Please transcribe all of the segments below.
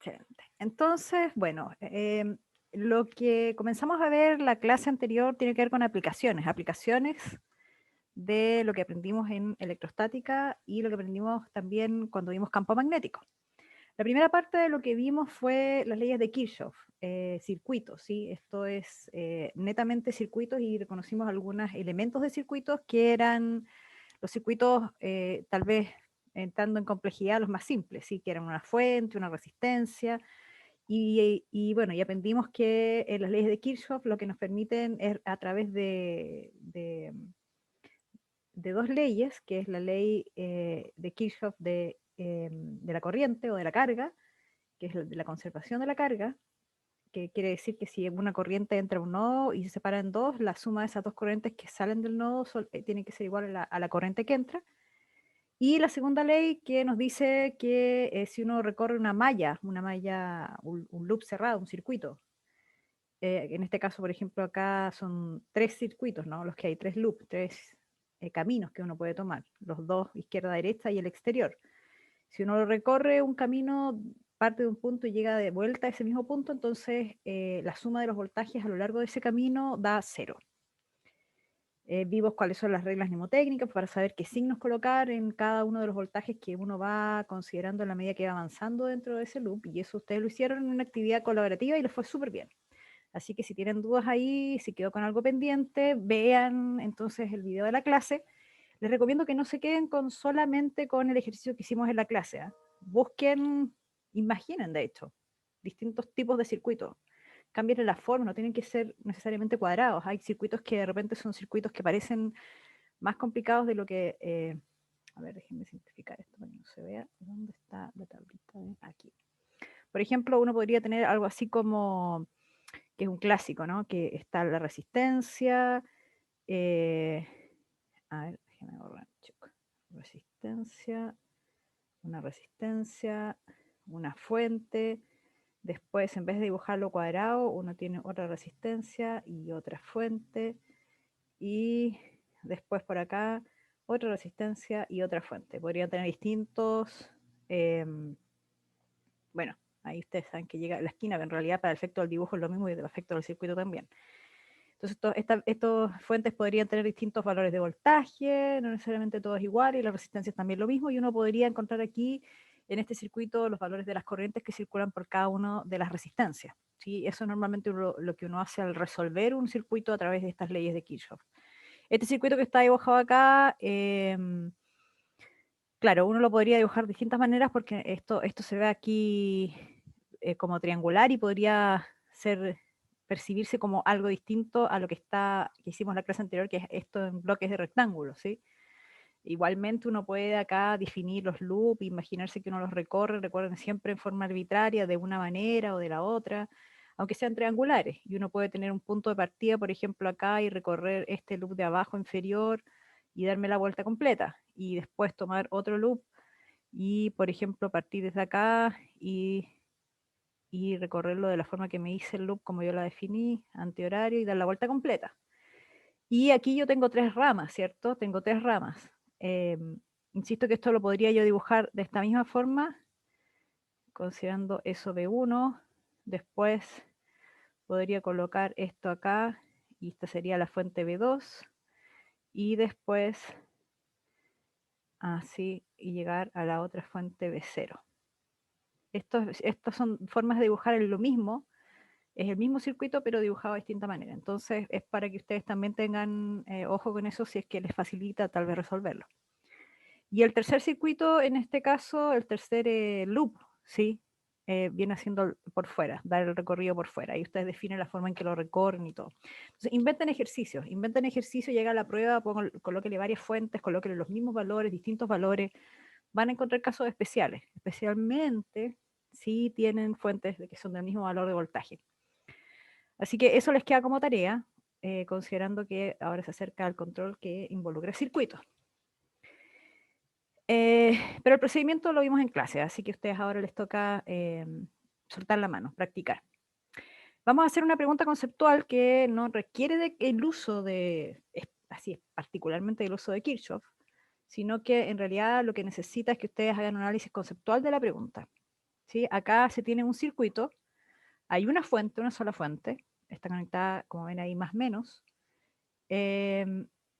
Excelente. Entonces, bueno, lo que comenzamos a ver la clase anterior tiene que ver con aplicaciones, aplicaciones de lo que aprendimos en electrostática y lo que aprendimos también cuando vimos campo magnético. La primera parte de lo que vimos fue las leyes de Kirchhoff, circuitos, ¿sí? Esto es netamente circuitos y reconocimos algunos elementos de circuitos que eran los circuitos, tal vez entrando en complejidad, los más simples, ¿sí? Que eran una fuente, una resistencia, y bueno, y aprendimos que las leyes de Kirchhoff lo que nos permiten es a través de dos leyes, que es la ley de Kirchhoff de la corriente o de la carga, que es de la conservación de la carga, que quiere decir que si una corriente entra a un nodo y se separa en dos, la suma de esas dos corrientes que salen del nodo tiene que ser igual a la corriente que entra. Y la segunda ley que nos dice que si uno recorre un loop cerrado, un circuito, en este caso, por ejemplo, acá son tres circuitos, ¿no? Los que hay tres loops, tres caminos que uno puede tomar, los dos, izquierda, derecha y el exterior. Si uno recorre un camino, parte de un punto y llega de vuelta a ese mismo punto, entonces la suma de los voltajes a lo largo de ese camino da cero. Vimos cuáles son las reglas mnemotécnicas para saber qué signos colocar en cada uno de los voltajes que uno va considerando en la medida que va avanzando dentro de ese loop, y eso ustedes lo hicieron en una actividad colaborativa y les fue súper bien. Así que si tienen dudas ahí, si quedó con algo pendiente, vean entonces el video de la clase. Les recomiendo que no se queden con solamente con el ejercicio que hicimos en la clase, ¿eh? Busquen, imaginen de hecho, distintos tipos de circuitos. Cambien la forma, no tienen que ser necesariamente cuadrados. Hay circuitos que de repente son circuitos que parecen más complicados de lo que... a ver, déjenme simplificar esto para que no se vea. ¿Dónde está la tablita? Aquí. Por ejemplo, uno podría tener algo así como, que es un clásico, ¿no? Que está la resistencia. eh, a ver, déjenme borrar. Resistencia, una resistencia, una fuente. Después, en vez de dibujarlo cuadrado, uno tiene otra resistencia y otra fuente. Y después por acá, otra resistencia y otra fuente. Podrían tener distintos... bueno, ahí ustedes saben que llega a la esquina, pero en realidad para el efecto del dibujo es lo mismo y el efecto del circuito también. Entonces, estas fuentes podrían tener distintos valores de voltaje, no necesariamente todos iguales, y las resistencias también lo mismo, y uno podría encontrar aquí, en este circuito, los valores de las corrientes que circulan por cada una de las resistencias. ¿Sí? Eso es normalmente lo que uno hace al resolver un circuito a través de estas leyes de Kirchhoff. Este circuito que está dibujado acá, claro, uno lo podría dibujar de distintas maneras porque esto se ve aquí como triangular y podría percibirse como algo distinto a lo que hicimos en la clase anterior, que es esto en bloques de rectángulos, ¿sí? Igualmente uno puede acá definir los loops, imaginarse que uno los recorren siempre en forma arbitraria, de una manera o de la otra, aunque sean triangulares, y uno puede tener un punto de partida, por ejemplo, acá y recorrer este loop de abajo inferior y darme la vuelta completa, y después tomar otro loop y, por ejemplo, partir desde acá y recorrerlo de la forma que me hice el loop como yo la definí, antihorario, y dar la vuelta completa. Y aquí yo tengo tres ramas, ¿cierto? Tengo tres ramas. Insisto que esto lo podría yo dibujar de esta misma forma, considerando eso B1. Después podría colocar esto acá, y esta sería la fuente B2. Y después, así, y llegar a la otra fuente B0. Estas son formas de dibujar lo mismo, es el mismo circuito, pero dibujado de distinta manera. Entonces, es para que ustedes también tengan ojo con eso si es que les facilita tal vez resolverlo. Y el tercer circuito, en este caso, el tercer loop, ¿sí? Viene haciendo por fuera, dar el recorrido por fuera. Y ustedes definen la forma en que lo recorren y todo. Entonces, inventen ejercicios, llega a la prueba, colóquenle varias fuentes, colóquenle los mismos valores, distintos valores. Van a encontrar casos especiales, especialmente si tienen fuentes que son del mismo valor de voltaje. Así que eso les queda como tarea, considerando que ahora se acerca al control que involucra circuitos. Pero el procedimiento lo vimos en clase, así que a ustedes ahora les toca soltar la mano, practicar. Vamos a hacer una pregunta conceptual que no requiere el uso así particularmente el uso de Kirchhoff, sino que en realidad lo que necesita es que ustedes hagan un análisis conceptual de la pregunta. ¿sí? Acá se tiene un circuito, hay una fuente, una sola fuente, está conectada, como ven ahí, más o menos,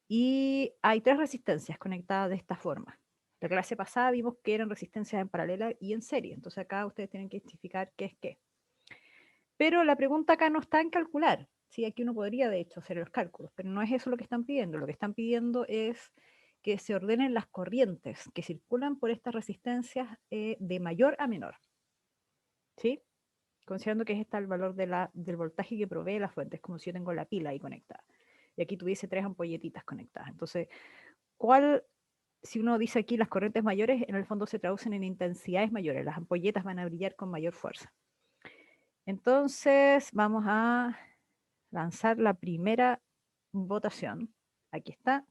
y hay 3 resistencias conectadas de esta forma. La clase pasada vimos que eran resistencias en paralela y en serie, entonces acá ustedes tienen que identificar qué es qué. Pero la pregunta acá no está en calcular, ¿sí? Aquí uno podría de hecho hacer los cálculos, pero no es eso lo que están pidiendo. Lo que están pidiendo es que se ordenen las corrientes que circulan por estas resistencias de mayor a menor, ¿sí? Considerando que es el valor del voltaje que provee la fuente, es como si yo tengo la pila ahí conectada. Y aquí tuviese 3 ampolletitas conectadas. Entonces, si uno dice aquí las corrientes mayores, en el fondo se traducen en intensidades mayores, las ampolletas van a brillar con mayor fuerza. Entonces, vamos a lanzar la primera votación. Aquí está,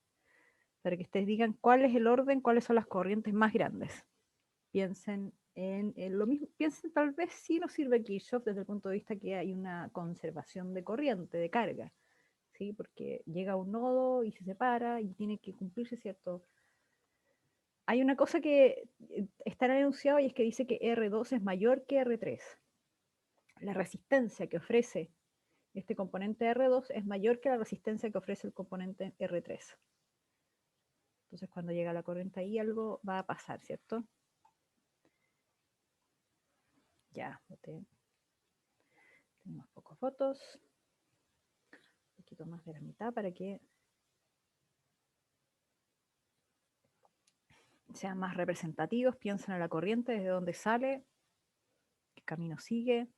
para que ustedes digan cuál es el orden, cuáles son las corrientes más grandes. Piensen en lo mismo, piensen tal vez si nos sirve Kirchhoff desde el punto de vista que hay una conservación de corriente, de carga, ¿sí? Porque llega a un nodo y se separa y tiene que cumplirse cierto. Hay una cosa que está en el enunciado y es que dice que R2 es mayor que R3. La resistencia que ofrece este componente R2 es mayor que la resistencia que ofrece el componente R3. Entonces cuando llega la corriente ahí algo va a pasar, ¿cierto? Ya, tenemos pocos votos. Un poquito más de la mitad para que sean más representativos. Piensen en la corriente, desde dónde sale, qué camino sigue,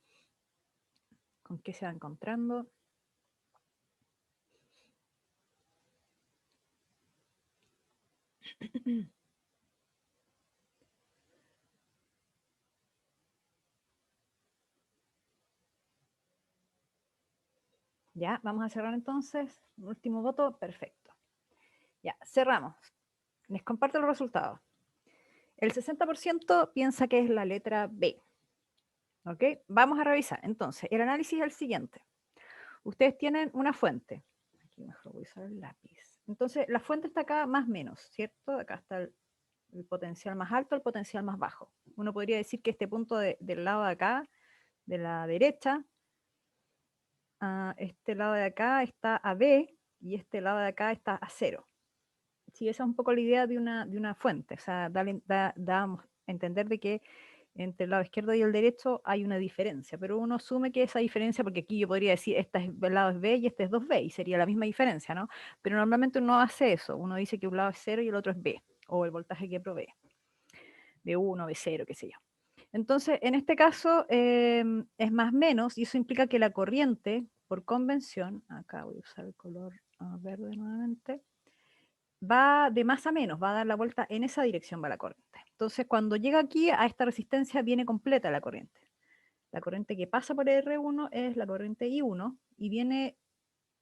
con qué se va encontrando. Ya, vamos a cerrar entonces. Un último voto, perfecto. Ya, cerramos. Les comparto los resultados. El 60% piensa que es la letra B. ¿Ok? Vamos a revisar. Entonces, el análisis es el siguiente. Ustedes tienen una fuente. Aquí mejor voy a usar el lápiz. Entonces, la fuente está acá más o menos, ¿cierto? Acá está el potencial más alto, el potencial más bajo. Uno podría decir que este punto del lado de acá, de la derecha, este lado de acá está a B y este lado de acá está a 0. Sí, esa es un poco la idea de una fuente. O sea, da a entender de que entre el lado izquierdo y el derecho hay una diferencia, pero uno asume que esa diferencia, porque aquí yo podría decir, el lado es B y este es 2B, y sería la misma diferencia, ¿no? Pero normalmente uno hace eso, uno dice que un lado es 0 y el otro es B, o el voltaje que provee, B1, B0, qué sé yo. Entonces, en este caso es más menos, y eso implica que la corriente, por convención, acá voy a usar el color verde nuevamente, va de más a menos, va a dar la vuelta en esa dirección va la corriente. Entonces, cuando llega aquí a esta resistencia, viene completa la corriente. La corriente que pasa por R1 es la corriente I1 y viene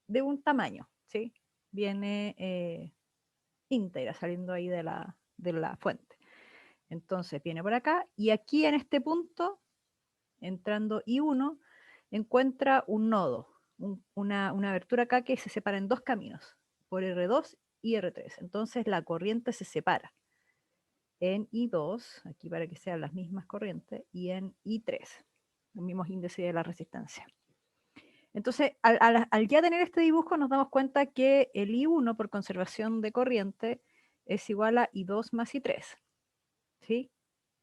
de un tamaño, ¿sí? Viene íntegra saliendo ahí de la fuente. Entonces viene por acá y aquí en este punto, entrando I1, encuentra un nodo, una abertura acá que se separa en 2 caminos, por R2 y R3. Entonces la corriente se separa en I2, aquí para que sean las mismas corrientes, y en I3, los mismos índices de la resistencia. Entonces, al ya tener este dibujo, nos damos cuenta que el I1 por conservación de corriente es igual a I2 más I3, ¿sí?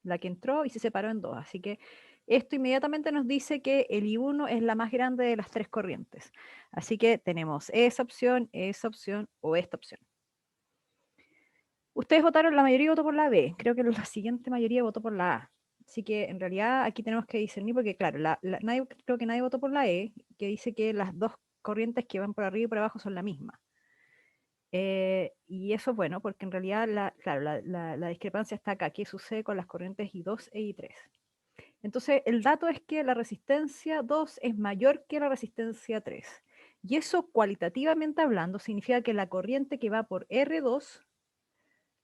La que entró y se separó en 2. Así que esto inmediatamente nos dice que el I1 es la más grande de las 3 corrientes. Así que tenemos esa opción o esta opción. Ustedes votaron, la mayoría votó por la B. Creo que la siguiente mayoría votó por la A. Así que en realidad aquí tenemos que discernir porque, claro, creo que nadie votó por la E, que dice que las 2 corrientes que van por arriba y por abajo son la misma. Y eso es bueno, porque en realidad la discrepancia está acá. ¿Qué sucede con las corrientes I2 e I3? Entonces, el dato es que la resistencia 2 es mayor que la resistencia 3. Y eso, cualitativamente hablando, significa que la corriente que va por R2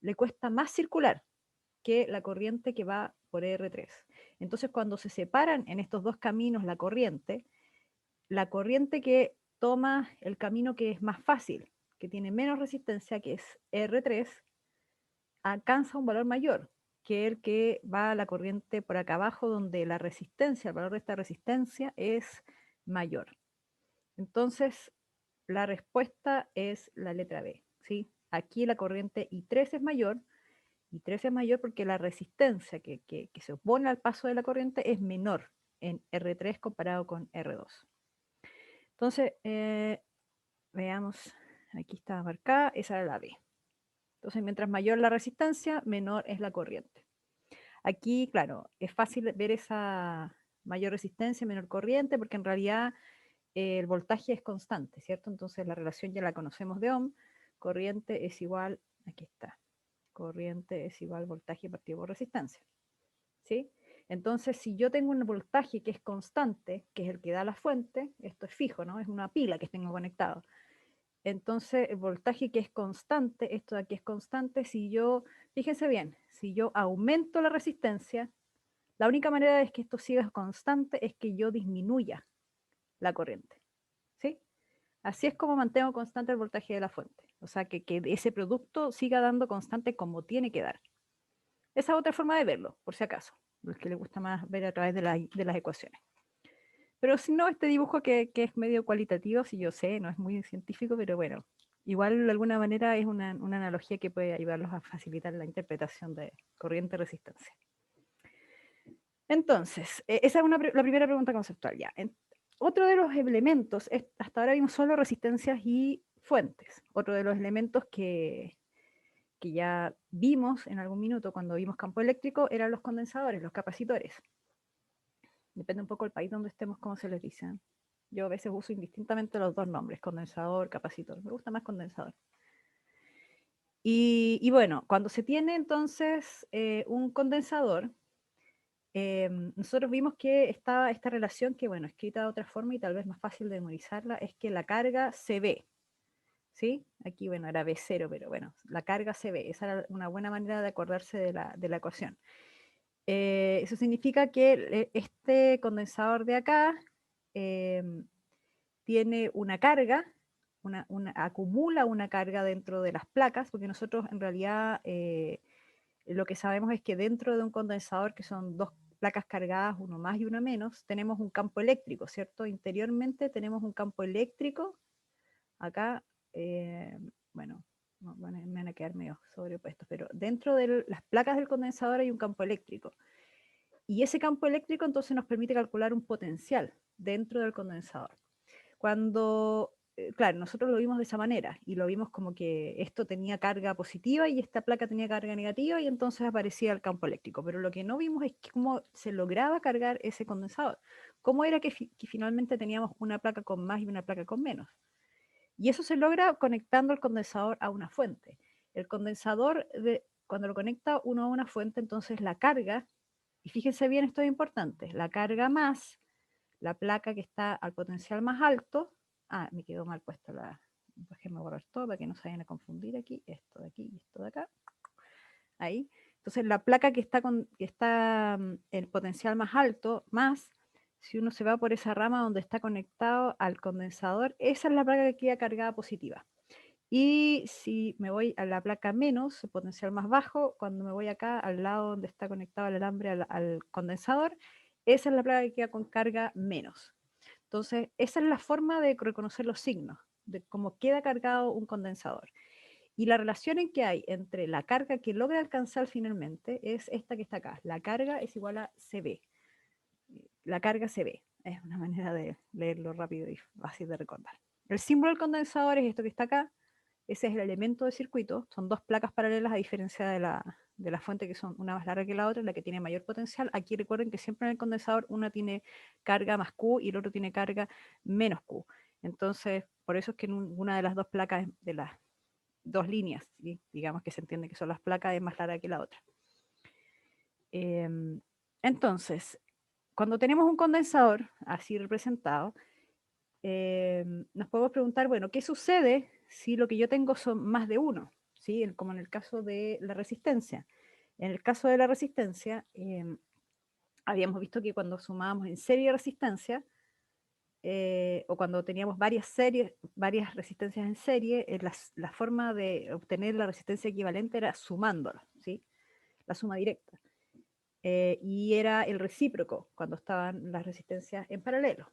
le cuesta más circular que la corriente que va por R3. Entonces, cuando se separan en estos 2 caminos la corriente que toma el camino que es más fácil, que tiene menos resistencia, que es R3, alcanza un valor mayor. que el que va a la corriente por acá abajo, donde la resistencia, el valor de esta resistencia es mayor. Entonces, la respuesta es la letra B, ¿sí? Aquí la corriente I3 es mayor, I3 es mayor porque la resistencia que se opone al paso de la corriente es menor en R3 comparado con R2. Entonces, veamos, aquí está marcada, esa era la B. Entonces, mientras mayor la resistencia, menor es la corriente. Aquí, claro, es fácil ver esa mayor resistencia, menor corriente, porque en realidad el voltaje es constante, ¿cierto? Entonces la relación ya la conocemos de Ohm, corriente es igual, aquí está, corriente es igual voltaje partido por resistencia, ¿sí? Entonces, si yo tengo un voltaje que es constante, que es el que da la fuente, esto es fijo, ¿no? Es una pila que tengo conectado. Entonces, el voltaje que es constante, esto de aquí es constante, si yo, fíjense bien, si yo aumento la resistencia, la única manera de que esto siga constante es que yo disminuya la corriente, ¿sí? Así es como mantengo constante el voltaje de la fuente, o sea, que ese producto siga dando constante como tiene que dar. Esa es otra forma de verlo, por si acaso, los que les gusta más ver a través de las ecuaciones. Pero si no, este dibujo que es medio cualitativo, si yo sé, no es muy científico, pero bueno, igual de alguna manera es una analogía que puede ayudarlos a facilitar la interpretación de corriente-resistencia. Entonces, esa es la primera pregunta conceptual. Ya. Otro de los elementos, hasta ahora vimos solo resistencias y fuentes. Otro de los elementos que ya vimos en algún minuto cuando vimos campo eléctrico eran los condensadores, los capacitores. Depende un poco del país donde estemos, cómo se les dice. Yo a veces uso indistintamente los dos nombres, condensador, capacitor. Me gusta más condensador. Y bueno, cuando se tiene entonces un condensador, nosotros vimos que estaba esta relación que, bueno, escrita de otra forma y tal vez más fácil de memorizarla, es que la carga se ve, ¿sí? Aquí, bueno, era B0, pero bueno, la carga se ve. Esa era una buena manera de acordarse de la ecuación. Eso significa que este condensador de acá tiene una carga, acumula una carga dentro de las placas, porque nosotros en realidad lo que sabemos es que dentro de un condensador, que son dos placas cargadas, uno más y una menos, tenemos un campo eléctrico, ¿cierto? Interiormente tenemos un campo eléctrico, acá, bueno, me van a quedar medio sobrepuestos, pero dentro de las placas del condensador hay un campo eléctrico. Y ese campo eléctrico entonces nos permite calcular un potencial dentro del condensador. Cuando, claro, nosotros lo vimos de esa manera y lo vimos como que esto tenía carga positiva y esta placa tenía carga negativa y entonces aparecía el campo eléctrico. Pero lo que no vimos es cómo se lograba cargar ese condensador. ¿Cómo era que finalmente teníamos una placa con más y una placa con menos? Y eso se logra conectando el condensador a una fuente. El condensador, cuando lo conecta uno a una fuente, entonces la carga, y fíjense bien, esto es importante, la carga más la placa que está al potencial más alto, me quedó mal puesta déjenme borrar todo para que no se vayan a confundir aquí, esto de aquí y esto de acá, ahí. Entonces la placa que está el potencial más alto, más, si uno se va por esa rama donde está conectado al condensador, esa es la placa que queda cargada positiva. Y si me voy a la placa menos, el potencial más bajo, cuando me voy acá al lado donde está conectado el alambre al condensador, esa es la placa que queda con carga menos. Entonces, esa es la forma de reconocer los signos, de cómo queda cargado un condensador. Y la relación en que hay entre la carga que logra alcanzar finalmente es esta que está acá. La carga es igual a CB. La carga CB. Es una manera de leerlo rápido y fácil de recordar. El símbolo del condensador es esto que está acá. Ese es el elemento de circuito. Son dos placas paralelas a diferencia de la fuente, que son una más larga que la otra, la que tiene mayor potencial. Aquí recuerden que siempre en el condensador una tiene carga más Q y el otro tiene carga menos Q. Entonces, por eso es que una de las dos placas de las dos líneas, ¿sí? Digamos que se entiende que son las placas, es más larga que la otra. Entonces, cuando tenemos un condensador así representado, nos podemos preguntar, bueno, ¿qué sucede si lo que yo tengo son más de uno? ¿Sí? Como en el caso de la resistencia. En el caso de la resistencia, habíamos visto que cuando sumábamos en serie resistencia, o cuando teníamos varias resistencias en serie, la forma de obtener la resistencia equivalente era sumándolas, ¿sí? la suma directa. Y era el recíproco cuando estaban las resistencias en paralelo.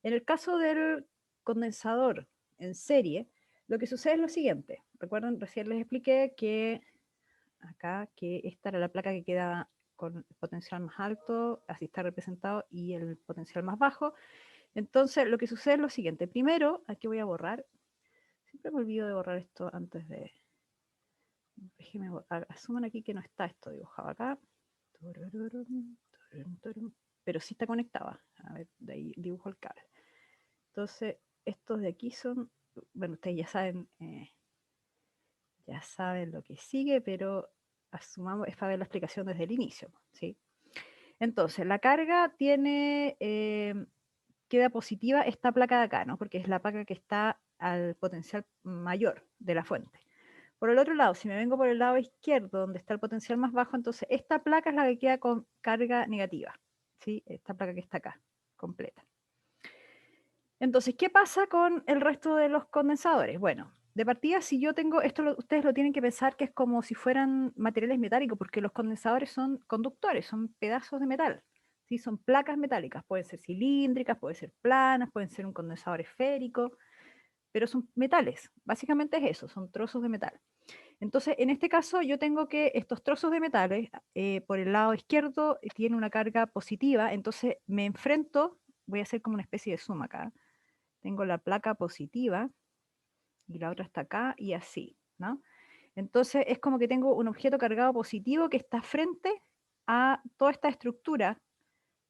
En el caso del condensador en serie, lo que sucede es lo siguiente. Recuerden, recién les expliqué que acá, que esta era la placa que queda con el potencial más alto, así está representado, y el potencial más bajo. Entonces, lo que sucede es lo siguiente. Primero, aquí voy a borrar. Siempre me olvido de borrar esto antes de... Déjenme asuman aquí que no está esto dibujado acá. Pero sí está conectado. A ver, de ahí dibujo el cable. Entonces, estos de aquí son... Bueno, ustedes ya saben lo que sigue, pero asumamos, es para ver la explicación desde el inicio, ¿sí? Entonces, la carga tiene, queda positiva esta placa de acá, ¿no? Porque es la placa que está al potencial mayor de la fuente. Por el otro lado, si me vengo por el lado izquierdo, donde está el potencial más bajo, entonces esta placa es la que queda con carga negativa, ¿sí? Esta placa que está acá, completa. Entonces, ¿qué pasa con el resto de los condensadores? Bueno, de partida, si yo tengo, ustedes lo tienen que pensar que es como si fueran materiales metálicos, porque los condensadores son conductores, son pedazos de metal, ¿sí? Son placas metálicas, pueden ser cilíndricas, pueden ser planas, pueden ser un condensador esférico, pero son metales, básicamente es eso, son trozos de metal. Entonces, en este caso, yo tengo que estos trozos de metales, por el lado izquierdo, tiene una carga positiva, entonces me enfrento, voy a hacer como una especie de suma acá, tengo la placa positiva y la otra está acá y así, ¿no? Entonces es como que tengo un objeto cargado positivo que está frente a toda esta estructura,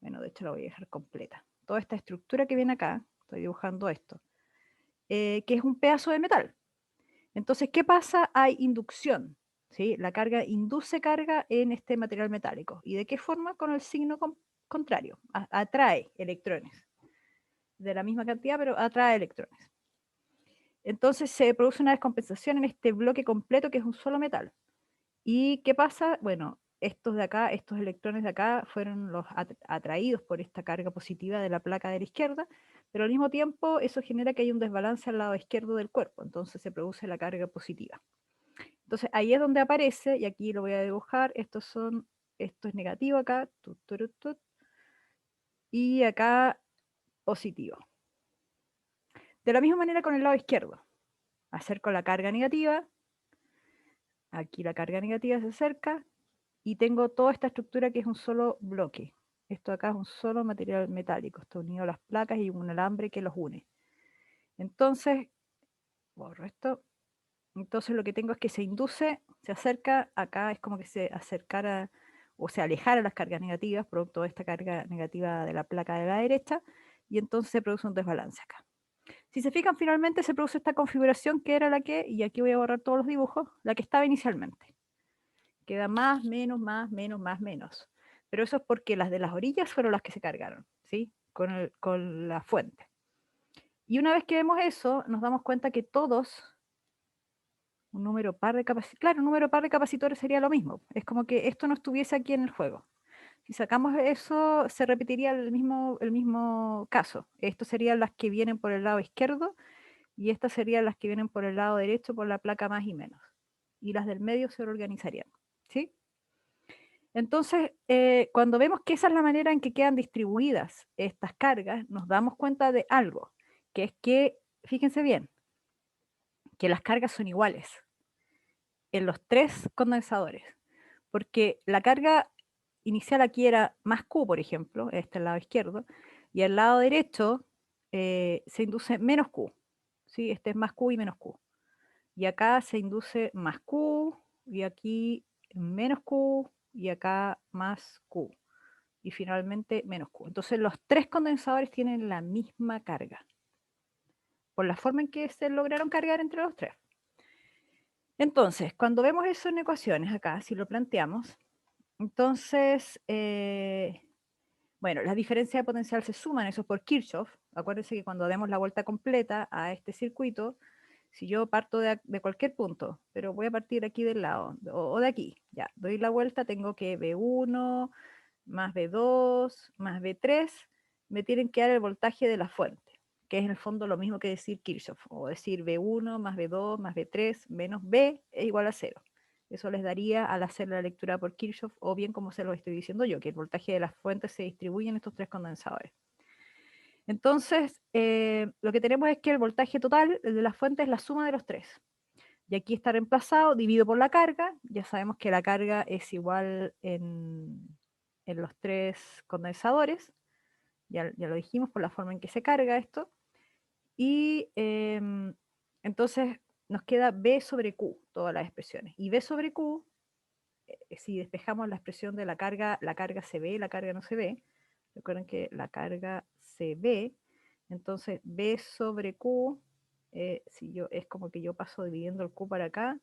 bueno, de hecho la voy a dejar completa, toda esta estructura que viene acá, estoy dibujando esto, que es un pedazo de metal. Entonces, ¿qué pasa? Hay inducción, ¿sí? La carga induce carga en este material metálico. ¿Y de qué forma? Con el signo contrario, atrae electrones, de la misma cantidad, pero atrae electrones. Entonces se produce una descompensación en este bloque completo que es un solo metal. ¿Y qué pasa? Bueno, estos de acá, estos electrones de acá fueron los atraídos por esta carga positiva de la placa de la izquierda, pero al mismo tiempo eso genera que hay un desbalance al lado izquierdo del cuerpo, entonces se produce la carga positiva. Entonces ahí es donde aparece, y aquí lo voy a dibujar, esto es negativo acá, y acá positivo. De la misma manera con el lado izquierdo, acerco la carga negativa, aquí la carga negativa se acerca, y tengo toda esta estructura que es un solo bloque. Esto acá es un solo material metálico, está unido a las placas y un alambre que los une. Entonces, borro esto. Entonces lo que tengo es que se induce, se acerca, acá es como que se acercara o se alejara las cargas negativas, producto de esta carga negativa de la placa de la derecha, y entonces se produce un desbalance acá. Si se fijan, finalmente se produce esta configuración que era la que, y aquí voy a borrar todos los dibujos, la que estaba inicialmente. Queda más, menos, más, menos, más, menos. Pero eso es porque las de las orillas fueron las que se cargaron, ¿sí? Con la fuente. Y una vez que vemos eso, nos damos cuenta que todos, un número par de capacitores, claro, un número par de capacitores sería lo mismo. Es como que esto no estuviese aquí en el juego. Si sacamos eso, se repetiría el mismo caso. Estos serían las que vienen por el lado izquierdo y estas serían las que vienen por el lado derecho por la placa más y menos. Y las del medio se reorganizarían, ¿sí? Entonces, cuando vemos que esa es la manera en que quedan distribuidas estas cargas, nos damos cuenta de algo, que es que, fíjense bien, que las cargas son iguales en los tres condensadores, porque la carga inicial aquí era más Q, por ejemplo, este al lado izquierdo, y al lado derecho se induce menos Q, ¿sí? Este es más Q y menos Q. Y acá se induce más Q, y aquí menos Q, y acá más Q. Y finalmente menos Q. Entonces los tres condensadores tienen la misma carga, por la forma en que se lograron cargar entre los tres. Entonces, cuando vemos eso en ecuaciones acá, si lo planteamos, entonces, bueno, las diferencias de potencial se suman, eso es por Kirchhoff. Acuérdense que cuando demos la vuelta completa a este circuito, si yo parto de cualquier punto, pero voy a partir aquí del lado, o de aquí, ya, doy la vuelta, tengo que V1 más B2 más B3, me tienen que dar el voltaje de la fuente, que es en el fondo lo mismo que decir Kirchhoff, o decir B1 más B2 más B3 menos B es igual a 0. Eso les daría al hacer la lectura por Kirchhoff, o bien como se lo estoy diciendo yo, que el voltaje de las fuentes se distribuye en estos tres condensadores. Entonces, lo que tenemos es que el voltaje total, el de las fuentes, es la suma de los tres. Y aquí está reemplazado, dividido por la carga. Ya sabemos que la carga es igual en los tres condensadores. Ya lo dijimos por la forma en que se carga esto. Y entonces nos queda B sobre Q, todas las expresiones. Y B sobre Q, si despejamos la expresión de la carga se ve, la carga no se ve. Recuerden que la carga se ve. Entonces B sobre Q, si yo, es como que yo paso dividiendo el Q para acá,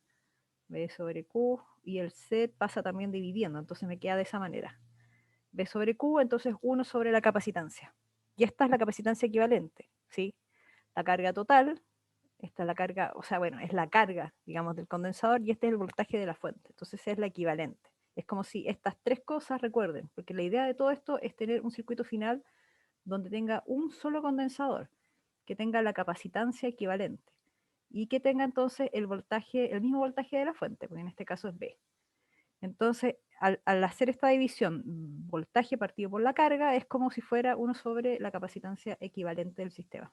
B sobre Q, y el Z pasa también dividiendo, entonces me queda de esa manera. B sobre Q, entonces 1 sobre la capacitancia. Y esta es la capacitancia equivalente, ¿sí? La carga total, esta es la carga, o sea, bueno, es la carga, digamos, del condensador, y este es el voltaje de la fuente, entonces es la equivalente. Es como si estas tres cosas, recuerden, porque la idea de todo esto es tener un circuito final donde tenga un solo condensador, que tenga la capacitancia equivalente, y que tenga entonces el voltaje, el mismo voltaje de la fuente, porque en este caso es B. Entonces, al hacer esta división, voltaje partido por la carga, es como si fuera 1 sobre la capacitancia equivalente del sistema.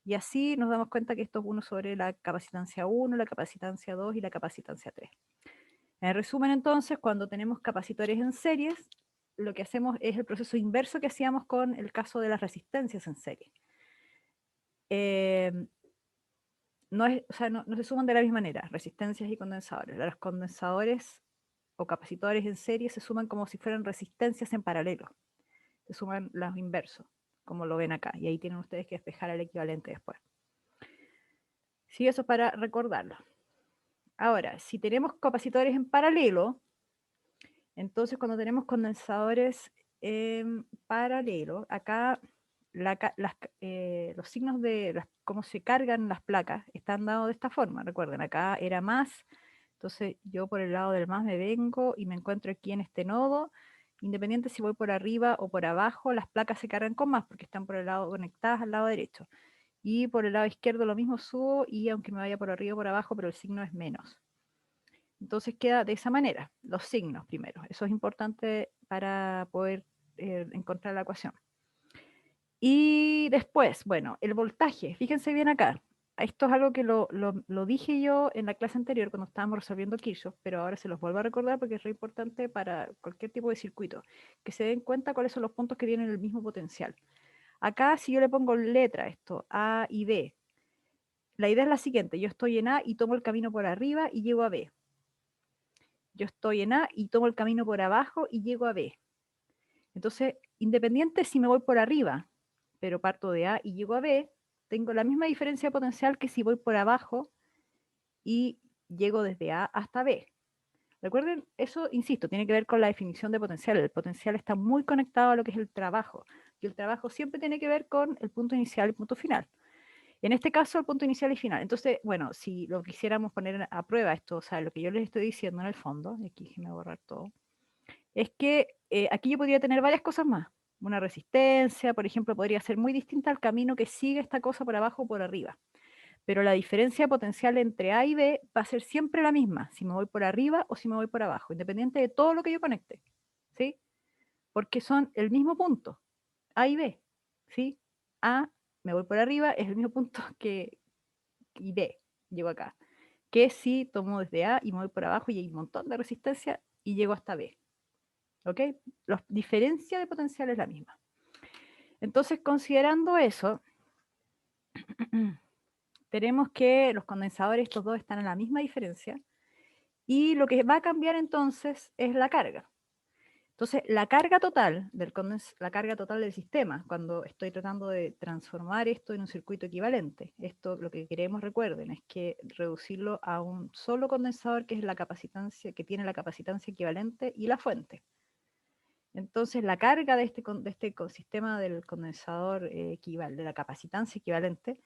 Y así nos damos cuenta que esto es 1 sobre la capacitancia 1, la capacitancia 2 y la capacitancia 3. En resumen, entonces, cuando tenemos capacitores en series, lo que hacemos es el proceso inverso que hacíamos con el caso de las resistencias en serie. No, o sea, no se suman de la misma manera, resistencias y condensadores. Los condensadores o capacitores en serie se suman como si fueran resistencias en paralelo. Se suman los inversos, como lo ven acá. Y ahí tienen ustedes que despejar el equivalente después. Sí, eso es para recordarlo. Ahora, si tenemos capacitores en paralelo, entonces cuando tenemos condensadores en paralelo, acá los signos de cómo se cargan las placas están dados de esta forma. Recuerden, acá era más, entonces yo por el lado del más me vengo y me encuentro aquí en este nodo. Independiente si voy por arriba o por abajo, las placas se cargan con más porque están por el lado conectadas al lado derecho. Y por el lado izquierdo lo mismo subo, y aunque me vaya por arriba o por abajo, pero el signo es menos. Entonces queda de esa manera, los signos primero. Eso es importante para poder encontrar la ecuación. Y después, bueno, el voltaje. Fíjense bien acá. Esto es algo que lo dije yo en la clase anterior cuando estábamos resolviendo Kirchhoff, pero ahora se los vuelvo a recordar porque es re importante para cualquier tipo de circuito, que se den cuenta cuáles son los puntos que tienen el mismo potencial. Acá, si yo le pongo letra a esto, A y B, la idea es la siguiente: yo estoy en A y tomo el camino por arriba y llego a B. Yo estoy en A y tomo el camino por abajo y llego a B. Entonces, independiente si me voy por arriba, pero parto de A y llego a B, tengo la misma diferencia potencial que si voy por abajo y llego desde A hasta B. Recuerden, eso, insisto, tiene que ver con la definición de potencial. El potencial está muy conectado a lo que es el trabajo. Y el trabajo siempre tiene que ver con el punto inicial y el punto final. En este caso, el punto inicial y final. Entonces, bueno, si lo quisiéramos poner a prueba esto, o sea, lo que yo les estoy diciendo en el fondo, y aquí déjenme borrar todo, es que aquí yo podría tener varias cosas más. Una resistencia, por ejemplo, podría ser muy distinta al camino que sigue esta cosa por abajo o por arriba. Pero la diferencia potencial entre A y B va a ser siempre la misma, si me voy por arriba o si me voy por abajo, independiente de todo lo que yo conecte, ¿sí? Porque son el mismo punto, A y B, ¿sí? A, me voy por arriba, es el mismo punto que y B, llego acá. Que si tomo desde A y me voy por abajo y hay un montón de resistencia y llego hasta B. ¿Ok? La diferencia de potencial es la misma. Entonces, considerando eso, tenemos que los condensadores, estos dos están en la misma diferencia, y lo que va a cambiar entonces es la carga. Entonces, la carga total la carga total del sistema, cuando estoy tratando de transformar esto en un circuito equivalente, esto lo que queremos, recuerden, es que reducirlo a un solo condensador, que es la capacitancia, que tiene la capacitancia equivalente y la fuente. Entonces, la carga de este sistema del condensador de la capacitancia equivalente,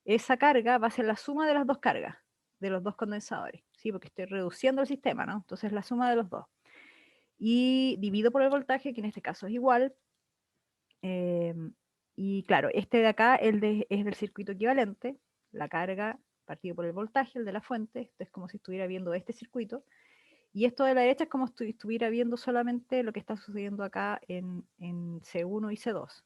esa carga va a ser la suma de las dos cargas, de los dos condensadores, ¿sí? Porque estoy reduciendo el sistema, ¿no? Entonces, la suma de los dos. Y divido por el voltaje, que en este caso es igual. Y claro, este de acá es del circuito equivalente, la carga partido por el voltaje, el de la fuente. Esto es como si estuviera viendo este circuito. Y esto de la derecha es como si estuviera viendo solamente lo que está sucediendo acá en C1 y C2.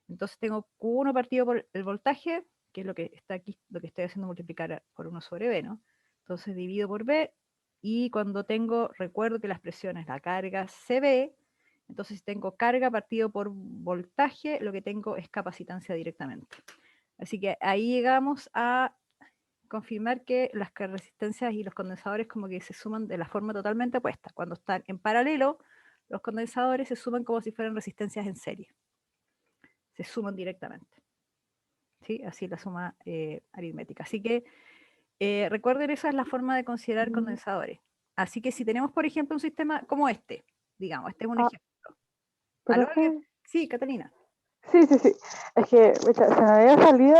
Entonces tengo Q1 partido por el voltaje, que es lo que está aquí, lo que estoy haciendo multiplicar por 1 sobre B, ¿no? Entonces divido por B, y cuando tengo, recuerdo que la expresión es la carga CB, entonces si tengo carga partido por voltaje, lo que tengo es capacitancia directamente. Así que ahí llegamos a confirmar que las resistencias y los condensadores como que se suman de la forma totalmente opuesta. Cuando están en paralelo, los condensadores se suman como si fueran resistencias en serie. Se suman directamente. ¿Sí? Así la suma aritmética. Así que recuerden, esa es la forma de considerar condensadores. Así que si tenemos, por ejemplo, un sistema como este, digamos, este es un Ah, ejemplo. pero ¿Aló? es que, Sí, Catalina. sí, sí, sí. Es que pucha, se me había salido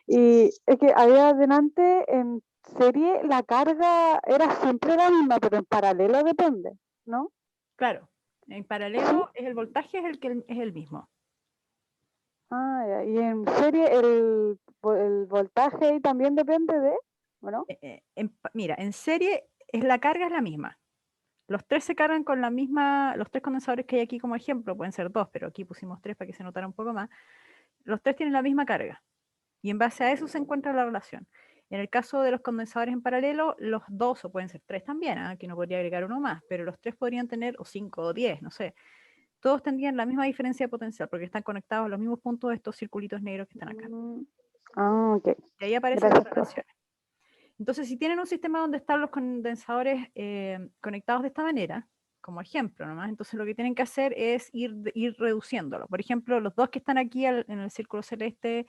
y es que había adelante en serie la carga era siempre la misma, pero en paralelo depende, ¿no? Claro, en Sí. paralelo es el voltaje es el mismo. Ah, ya. Y en serie el voltaje también depende de, ¿no? Mira, en serie la carga es la misma. Los tres se cargan con la misma, los tres condensadores que hay aquí como ejemplo, pueden ser dos, pero aquí pusimos tres para que se notara un poco más. Los tres tienen la misma carga. Y en base a eso se encuentra la relación. En el caso de los condensadores en paralelo, los dos, o pueden ser tres también, aquí no podría agregar uno más, pero los tres podrían tener, o 5 o 10, no sé. Todos tendrían la misma diferencia de potencial, porque están conectados a los mismos puntos de estos circulitos negros que están acá. Ah, ok. Y ahí aparecen las Gracias, profe. relaciones. Entonces, si tienen un sistema donde están los condensadores conectados de esta manera, como ejemplo nomás, entonces lo que tienen que hacer es ir reduciéndolo. Por ejemplo, los dos que están aquí en el círculo celeste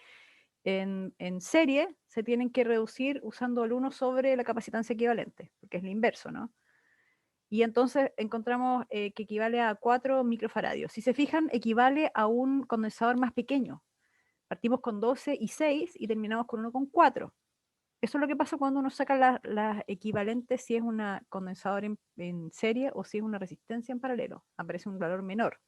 en serie se tienen que reducir usando el 1 sobre la capacitancia equivalente, porque es lo inverso, ¿no? Y entonces encontramos que equivale a 4 microfaradios. Si se fijan, equivale a un condensador más pequeño. Partimos con 12 y 6 y terminamos con 1 con 4. Eso es lo que pasa cuando uno saca las equivalentes, si es un condensador en serie o si es una resistencia en paralelo. Aparece un valor menor.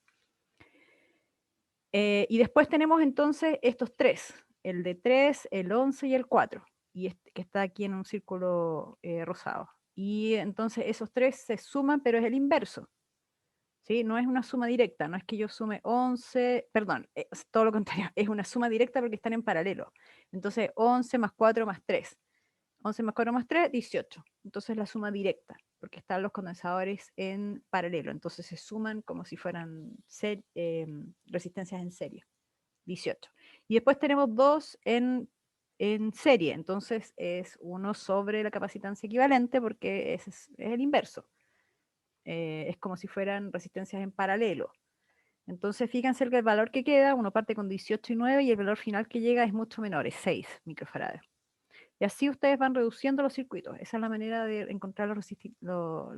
Y después tenemos entonces estos tres, el de 3, el 11 y el 4, y este, que está aquí en un círculo rosado. Y entonces esos tres se suman, pero es el inverso. ¿Sí? No es una suma directa, no es que yo sume 11, perdón, es todo lo contrario, es una suma directa porque están en paralelo. Entonces 11 más 4 más 3. 11 más 4 más 3, 18. Entonces la suma directa, porque están los condensadores en paralelo. Entonces se suman como si fueran resistencias en serie. 18. Y después tenemos dos en serie. Entonces es 1 sobre la capacitancia equivalente porque es el inverso. Es como si fueran resistencias en paralelo. Entonces fíjense el valor que queda, uno parte con 18 y 9 y el valor final que llega es mucho menor, es 6 microfarads. Y así ustedes van reduciendo los circuitos. Esa es la manera de encontrar los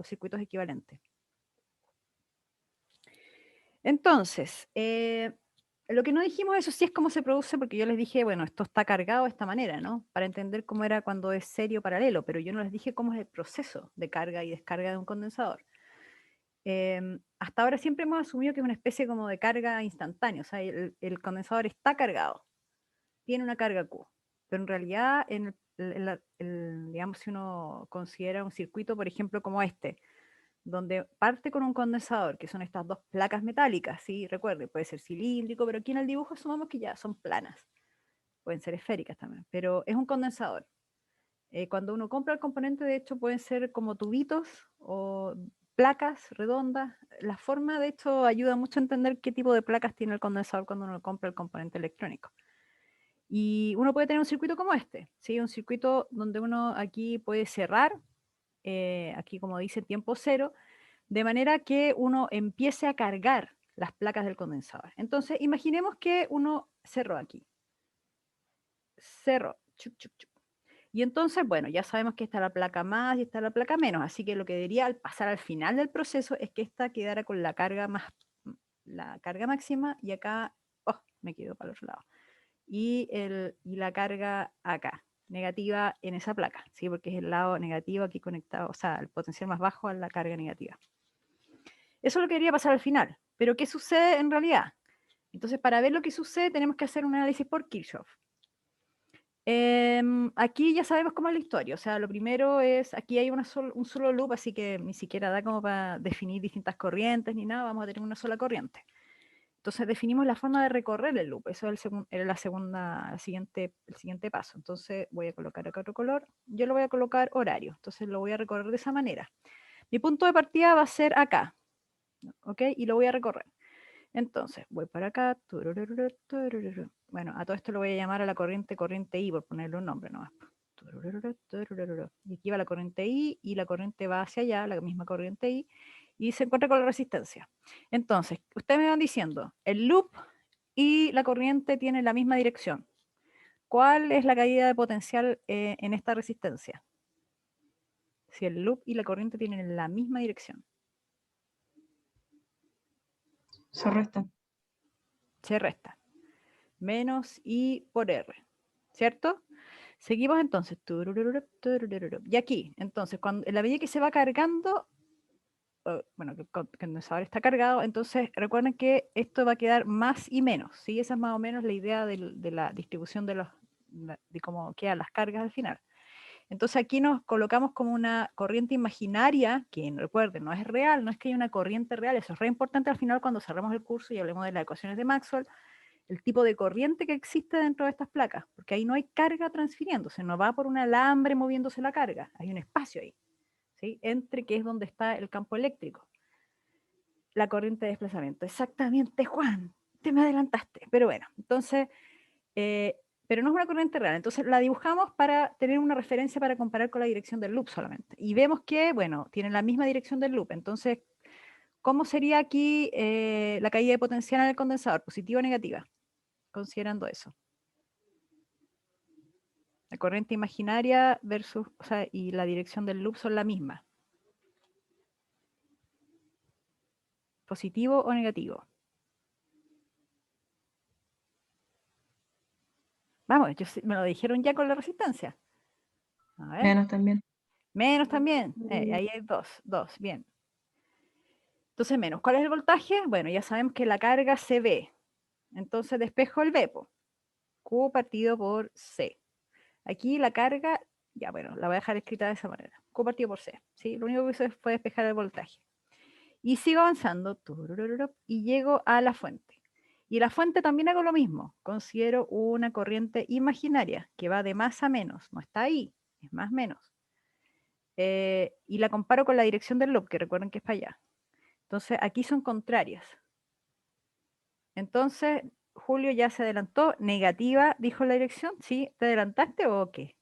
circuitos equivalentes. Entonces, lo que no dijimos, eso sí es cómo se produce, porque yo les dije, bueno, esto está cargado de esta manera, ¿no? Para entender cómo era cuando es serio paralelo, pero yo no les dije cómo es el proceso de carga y descarga de un condensador. Hasta ahora siempre hemos asumido que es una especie como de carga instantánea, o sea, el condensador está cargado, tiene una carga Q, pero en realidad, digamos, si uno considera un circuito, por ejemplo, como este, donde parte con un condensador, que son estas dos placas metálicas, ¿sí? Recuerde, puede ser cilíndrico, pero aquí en el dibujo asumamos que ya son planas, pueden ser esféricas también, pero es un condensador. Cuando uno compra el componente, de hecho, pueden ser como tubitos o placas redondas. La forma, de hecho, ayuda mucho a entender qué tipo de placas tiene el condensador cuando uno compra el componente electrónico. Y uno puede tener un circuito como este, ¿sí? Un circuito donde uno aquí puede cerrar, aquí como dice tiempo cero, de manera que uno empiece a cargar las placas del condensador. Entonces, imaginemos que uno cerró aquí. Cerró. Chuc, chuc, chuc. Y entonces, bueno, ya sabemos que está la placa más y está la placa menos, así que lo que debería al pasar al final del proceso es que esta quedara con la carga máxima y acá, oh, me quedo para el otro lado. Y la carga acá, negativa en esa placa, ¿sí? Porque es el lado negativo aquí conectado, o sea, el potencial más bajo a la carga negativa. Eso lo que debería pasar al final, pero ¿qué sucede en realidad? Entonces, para ver lo que sucede tenemos que hacer un análisis por Kirchhoff. Aquí ya sabemos cómo es la historia, o sea, lo primero es, aquí hay un solo loop, así que ni siquiera da como para definir distintas corrientes ni nada, vamos a tener una sola corriente. Entonces definimos la forma de recorrer el loop, eso es era el siguiente paso. Entonces voy a colocar acá otro color, yo lo voy a colocar horario, entonces lo voy a recorrer de esa manera. Mi punto de partida va a ser acá, ¿ok? Y lo voy a recorrer. Entonces, voy para acá. Turururu, turururu. Bueno, a todo esto lo voy a llamar a la corriente I, por ponerle un nombre nomás. Turururu, turururu. Y aquí va la corriente I, y la corriente va hacia allá, la misma corriente I, y se encuentra con la resistencia. Entonces, ustedes me van diciendo, el loop y la corriente tienen la misma dirección. ¿Cuál es la caída de potencial en esta resistencia? Si el loop y la corriente tienen la misma dirección. Se resta. Se resta. Menos I por R, ¿cierto? Seguimos entonces. Y aquí, entonces, en la medida que se va cargando, bueno, que el condensador está cargado, entonces recuerden que esto va a quedar más y menos, ¿sí? Esa es más o menos la idea de la distribución de cómo quedan las cargas al final. Entonces aquí nos colocamos como una corriente imaginaria, que recuerden, no es real, no es que haya una corriente real, eso es re importante al final cuando cerremos el curso y hablemos de las ecuaciones de Maxwell, el tipo de corriente que existe dentro de estas placas, porque ahí no hay carga transfiriéndose, no va por un alambre moviéndose la carga, hay un espacio ahí, ¿sí? Entre que es donde está el campo eléctrico. La corriente de desplazamiento, exactamente, Juan, te me adelantaste, pero bueno, entonces, pero no es una corriente real, entonces la dibujamos para tener una referencia para comparar con la dirección del loop solamente, y vemos que, bueno, tiene la misma dirección del loop, entonces, ¿cómo sería aquí la caída de potencial en el condensador, positiva o negativa? Considerando eso. La corriente imaginaria versus, o sea, y la dirección del loop son la misma. ¿Positivo o negativo? Vamos, me lo dijeron ya con la resistencia. A ver. Menos también. Menos también. Ahí hay dos, bien. Entonces menos. ¿Cuál es el voltaje? Bueno, ya sabemos que la carga CB. Entonces despejo el B, Q partido por C. Aquí la carga, ya bueno, la voy a dejar escrita de esa manera. Q partido por C. ¿Sí? Lo único que hice fue despejar el voltaje. Y sigo avanzando y llego a la fuente. Y la fuente también hago lo mismo. Considero una corriente imaginaria que va de más a menos. No está ahí, es más menos. Y la comparo con la dirección del loop, que recuerden que es para allá. Entonces aquí son contrarias. Entonces Julio ya se adelantó. Negativa, dijo la dirección. ¿Sí? ¿Te adelantaste o qué?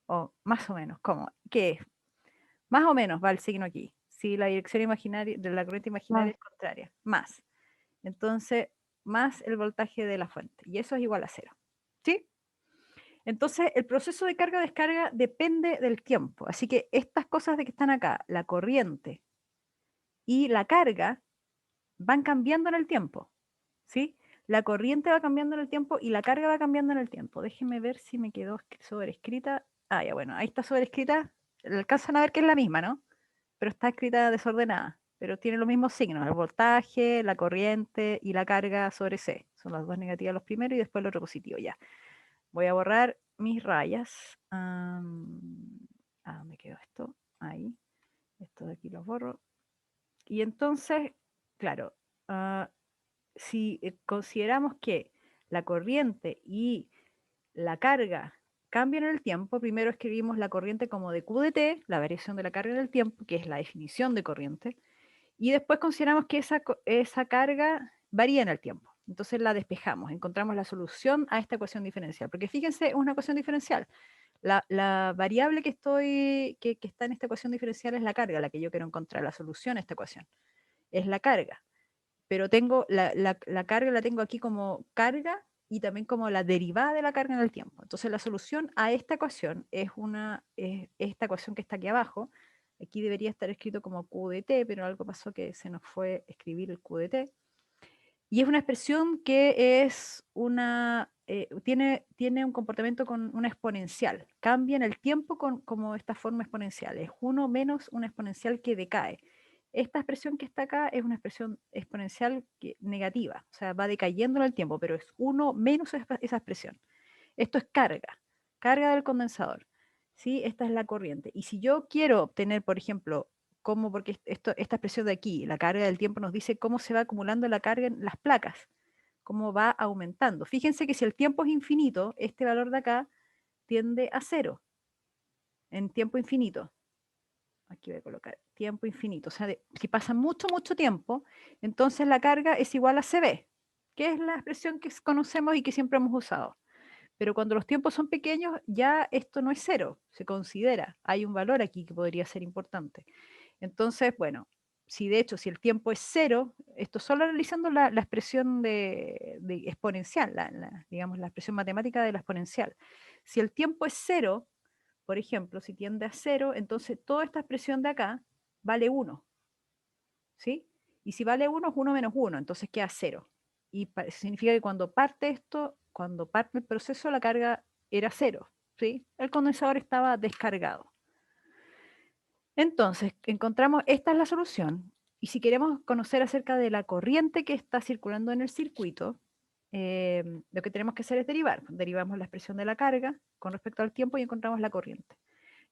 O más o menos, ¿cómo? ¿Qué es? Más o menos va el signo aquí. Si la dirección imaginaria de la corriente imaginaria es contraria. Más. Entonces, más el voltaje de la fuente. Y eso es igual a 0. ¿Sí? Entonces, el proceso de carga-descarga depende del tiempo. Así que estas cosas de que están acá, la corriente y la carga, van cambiando en el tiempo. ¿Sí? La corriente va cambiando en el tiempo y la carga va cambiando en el tiempo. Déjenme ver si me quedó sobrescrita. Ah, ya bueno, ahí está sobrescrita. Alcanzan a ver que es la misma, ¿no? Pero está escrita desordenada. Pero tiene los mismos signos, el voltaje, la corriente y la carga sobre C. Son las dos negativas los primeros y después el otro positivo, ya. Voy a borrar mis rayas. ¿Dónde quedó esto? Ahí. Esto de aquí lo borro. Y entonces, claro, si consideramos que la corriente y la carga cambian en el tiempo, primero escribimos la corriente como de Q de T, la variación de la carga en el tiempo, que es la definición de corriente, y después consideramos que esa carga varía en el tiempo. Entonces la despejamos, encontramos la solución a esta ecuación diferencial. Porque fíjense, es una ecuación diferencial. La variable que está en esta ecuación diferencial es la carga, la que yo quiero encontrar, la solución a esta ecuación. Es la carga. Pero tengo la carga la tengo aquí como carga y también como la derivada de la carga en el tiempo. Entonces la solución a esta ecuación es esta ecuación que está aquí abajo. Aquí debería estar escrito como Q de T, pero algo pasó que se nos fue escribir el Q de T. Y es una expresión que es tiene un comportamiento con una exponencial. Cambia en el tiempo como esta forma exponencial. Es 1 menos una exponencial que decae. Esta expresión que está acá es una expresión exponencial negativa, o sea, va decayendo en el tiempo, pero es 1 menos esa expresión. Esto es carga. carga del condensador, ¿sí? Esta es la corriente. Y si yo quiero obtener, por ejemplo, porque esta expresión de aquí, la carga del tiempo, nos dice cómo se va acumulando la carga en las placas, cómo va aumentando. Fíjense que si el tiempo es infinito, este valor de acá tiende a 0 en tiempo infinito. Aquí voy a colocar tiempo infinito. O sea, si pasa mucho, mucho tiempo, entonces la carga es igual a CB, que es la expresión que conocemos y que siempre hemos usado. Pero cuando los tiempos son pequeños, ya esto no es 0, se considera. Hay un valor aquí que podría ser importante. Entonces, bueno, si de hecho, si el tiempo es 0, esto solo analizando la expresión de exponencial, digamos, la expresión matemática de la exponencial. Si el tiempo es 0, por ejemplo, si tiende a 0, entonces toda esta expresión de acá vale 1, ¿sí? Y si vale 1 es 1 menos 1, entonces queda 0. Y significa que cuando parte esto, cuando parte el proceso, la carga era 0, ¿sí? El condensador estaba descargado. Entonces, encontramos, esta es la solución. Y si queremos conocer acerca de la corriente que está circulando en el circuito, lo que tenemos que hacer es derivar. Derivamos la expresión de la carga con respecto al tiempo y encontramos la corriente.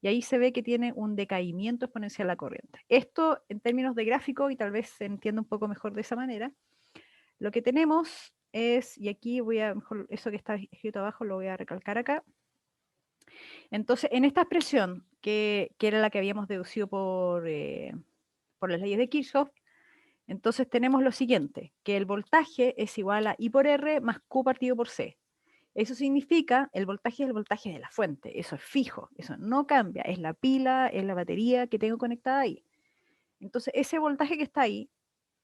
Y ahí se ve que tiene un decaimiento exponencial la corriente. Esto en términos de gráfico, y tal vez se entienda un poco mejor de esa manera, lo que tenemos es, y aquí voy a, mejor eso que está escrito abajo lo voy a recalcar acá. Entonces, en esta expresión, que era la que habíamos deducido por las leyes de Kirchhoff, entonces tenemos lo siguiente, que el voltaje es igual a I por R más Q partido por C. Eso significa, el voltaje es el voltaje de la fuente, eso es fijo, eso no cambia, es la pila, es la batería que tengo conectada ahí. Entonces, ese voltaje que está ahí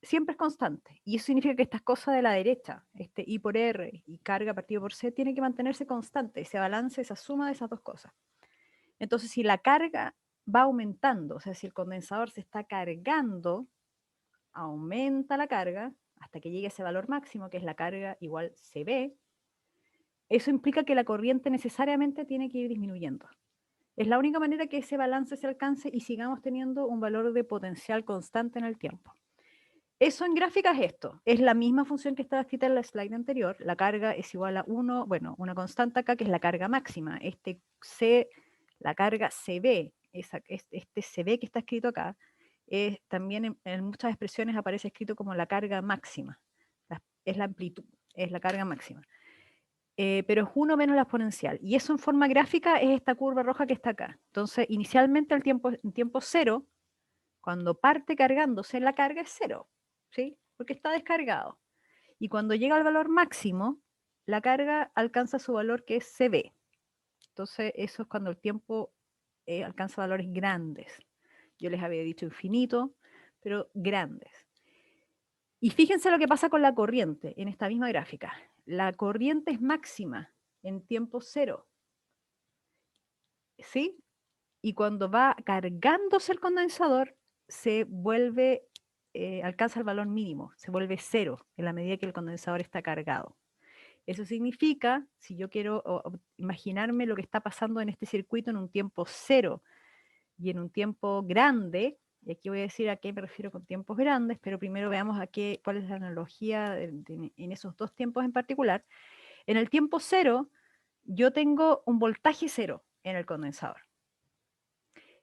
siempre es constante, y eso significa que estas cosas de la derecha, este I por R y carga partido por C, tiene que mantenerse constante, ese balance, esa suma de esas dos cosas. Entonces, si la carga va aumentando, o sea, si el condensador se está cargando, aumenta la carga hasta que llegue a ese valor máximo, que es la carga igual CB, eso implica que la corriente necesariamente tiene que ir disminuyendo. Es la única manera que ese balance se alcance y sigamos teniendo un valor de potencial constante en el tiempo. Eso en gráfica es esto, es la misma función que estaba escrita en la slide anterior, la carga es igual a 1, bueno, una constante acá que es la carga máxima, la carga CB, este CB que está escrito acá, también en muchas expresiones aparece escrito como la carga máxima, es la amplitud, es la carga máxima. Pero es 1 menos la exponencial. Y eso en forma gráfica es esta curva roja que está acá. Entonces, inicialmente en tiempo 0, cuando parte cargándose, la carga es 0, ¿sí? Porque está descargado. Y cuando llega al valor máximo, la carga alcanza su valor que es CB. Entonces, eso es cuando el tiempo alcanza valores grandes. Yo les había dicho infinito, pero grandes. Y fíjense lo que pasa con la corriente en esta misma gráfica. La corriente es máxima en tiempo 0, ¿sí? Y cuando va cargándose el condensador, se vuelve, alcanza el valor mínimo, se vuelve 0 en la medida que el condensador está cargado. Eso significa, si yo quiero imaginarme lo que está pasando en este circuito en un tiempo 0 y en un tiempo grande, y aquí voy a decir a qué me refiero con tiempos grandes, pero primero veamos cuál es la analogía en esos dos tiempos en particular. En el tiempo 0, yo tengo un voltaje 0 en el condensador.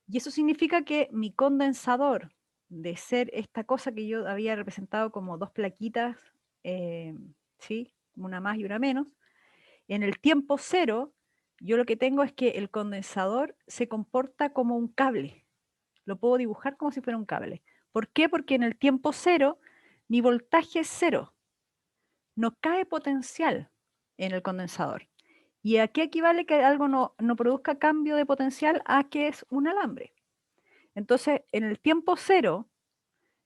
Y eso significa que mi condensador, de ser esta cosa que yo había representado como dos plaquitas, ¿sí? Una más y una menos, en el tiempo 0, yo lo que tengo es que el condensador se comporta como un cable. Lo puedo dibujar como si fuera un cable. ¿Por qué? Porque en el tiempo 0, mi voltaje es 0. No cae potencial en el condensador. ¿Y a qué equivale que algo no produzca cambio de potencial? A que es un alambre. Entonces, en el tiempo 0,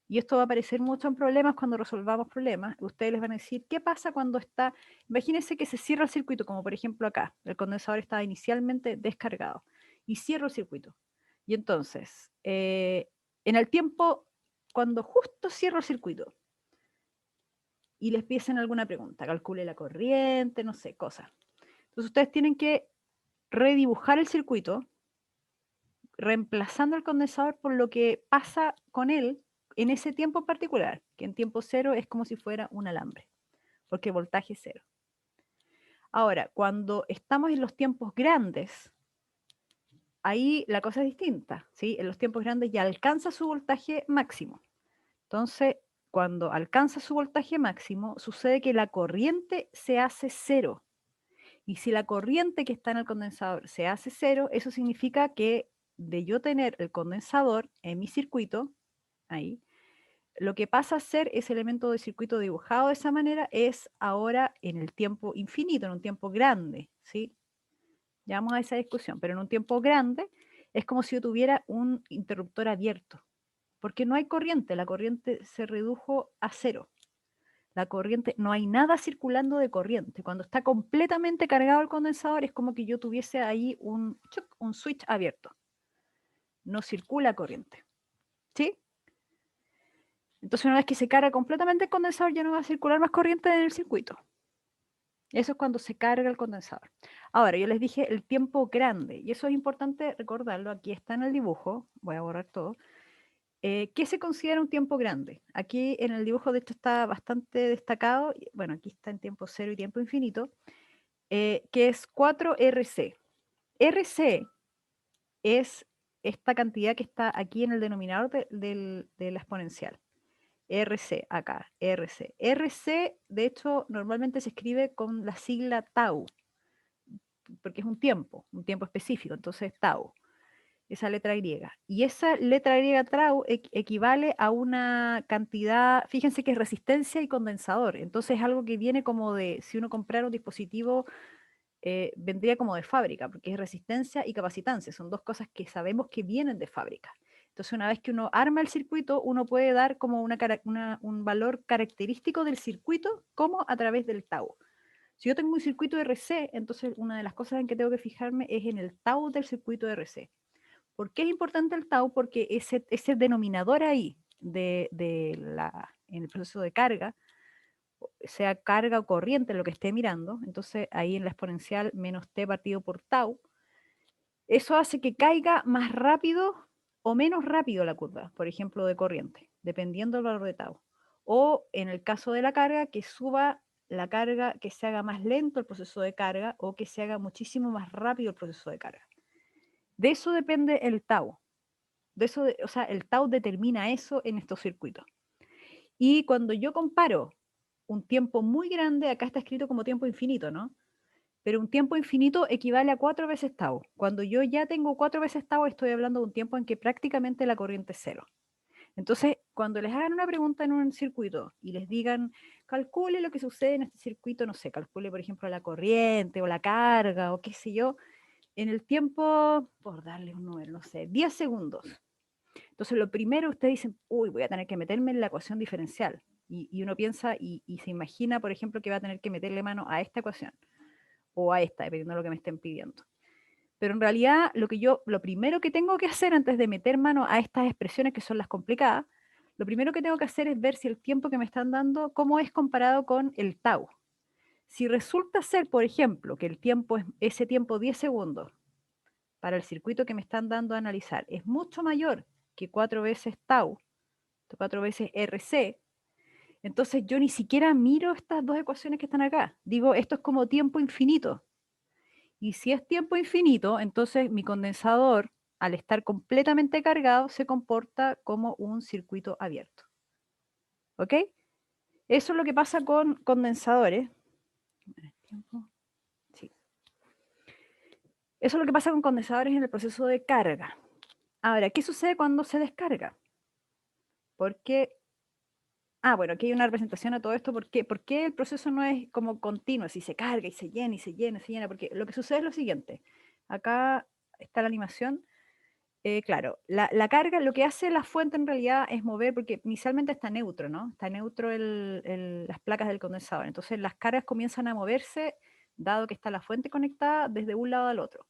y esto va a aparecer mucho en problemas cuando resolvamos problemas, ustedes les van a decir, ¿qué pasa cuando está? Imagínense que se cierra el circuito, como por ejemplo acá, el condensador estaba inicialmente descargado, y cierro el circuito. Y entonces, en el tiempo, cuando justo cierro el circuito, y les piden alguna pregunta, calcule la corriente, no sé, cosas. Entonces ustedes tienen que redibujar el circuito, reemplazando el condensador por lo que pasa con él en ese tiempo en particular, que en tiempo 0 es como si fuera un alambre, porque voltaje es 0. Ahora, cuando estamos en los tiempos grandes, ahí la cosa es distinta, ¿sí? En los tiempos grandes ya alcanza su voltaje máximo. Entonces, cuando alcanza su voltaje máximo, sucede que la corriente se hace cero. Y si la corriente que está en el condensador se hace cero, eso significa que de yo tener el condensador en mi circuito, ahí, lo que pasa a ser ese elemento de circuito dibujado de esa manera es ahora en el tiempo infinito, en un tiempo grande, ¿sí? Ya vamos a esa discusión, pero en un tiempo grande es como si yo tuviera un interruptor abierto, porque no hay corriente, la corriente se redujo a cero. La corriente, no hay nada circulando de corriente. Cuando está completamente cargado el condensador es como que yo tuviese ahí un switch abierto. No circula corriente, ¿sí? Entonces una vez que se carga completamente el condensador ya no va a circular más corriente en el circuito. Eso es cuando se carga el condensador. Ahora, yo les dije el tiempo grande, y eso es importante recordarlo, aquí está en el dibujo, voy a borrar todo. ¿Qué se considera un tiempo grande? Aquí en el dibujo de hecho está bastante destacado, bueno, aquí está en tiempo cero y tiempo infinito, que es 4RC. RC es esta cantidad que está aquí en el denominador de la exponencial. RC, acá, RC. RC, de hecho, normalmente se escribe con la sigla tau, porque es un tiempo específico, entonces tau, esa letra griega. Y esa letra griega tau equivale a una cantidad, fíjense que es resistencia y condensador, entonces es algo que viene como de, si uno comprara un dispositivo, vendría como de fábrica, porque es resistencia y capacitancia, son dos cosas que sabemos que vienen de fábrica. Entonces, una vez que uno arma el circuito, uno puede dar como un valor característico del circuito, como a través del tau. Si yo tengo un circuito RC, entonces una de las cosas en que tengo que fijarme es en el tau del circuito RC. ¿Por qué es importante el tau? Porque ese denominador ahí en el proceso de carga, sea carga o corriente lo que esté mirando, entonces ahí en la exponencial menos t partido por tau, eso hace que caiga más rápido o menos rápido la curva, por ejemplo, de corriente, dependiendo del valor de tau. O en el caso de la carga, que suba la carga, que se haga más lento el proceso de carga o que se haga muchísimo más rápido el proceso de carga. De eso depende el tau. O sea, el tau determina eso en estos circuitos. Y cuando yo comparo un tiempo muy grande, acá está escrito como tiempo infinito, ¿no? Pero un tiempo infinito equivale a 4 veces tau. Cuando yo ya tengo 4 veces tau, estoy hablando de un tiempo en que prácticamente la corriente es cero. Entonces, cuando les hagan una pregunta en un circuito y les digan, calcule lo que sucede en este circuito, no sé, calcule por ejemplo la corriente o la carga o qué sé yo, en el tiempo, por darle un número, no sé, 10 segundos. Entonces, lo primero ustedes dicen, uy, voy a tener que meterme en la ecuación diferencial. Y uno piensa y se imagina, por ejemplo, que va a tener que meterle mano a esta ecuación o a esta, dependiendo de lo que me estén pidiendo. Pero en realidad, lo primero que tengo que hacer antes de meter mano a estas expresiones que son las complicadas, lo primero que tengo que hacer es ver si el tiempo que me están dando, cómo es comparado con el tau. Si resulta ser, por ejemplo, que el tiempo es ese tiempo 10 segundos para el circuito que me están dando a analizar es mucho mayor que 4 veces tau, 4 veces RC, entonces yo ni siquiera miro estas dos ecuaciones que están acá. Digo, esto es como tiempo infinito. Y si es tiempo infinito, entonces mi condensador, al estar completamente cargado, se comporta como un circuito abierto. ¿Ok? Eso es lo que pasa con condensadores. Sí. Eso es lo que pasa con condensadores en el proceso de carga. Ahora, ¿qué sucede cuando se descarga? Porque, bueno, aquí hay una representación a todo esto. ¿Por qué el proceso no es como continuo? Si se carga y se llena y se llena y se llena. Porque lo que sucede es lo siguiente. Acá está la animación. Claro, la carga, lo que hace la fuente en realidad es mover, porque inicialmente está neutro, ¿no? Está neutro las placas del condensador. Entonces las cargas comienzan a moverse, dado que está la fuente conectada desde un lado al otro.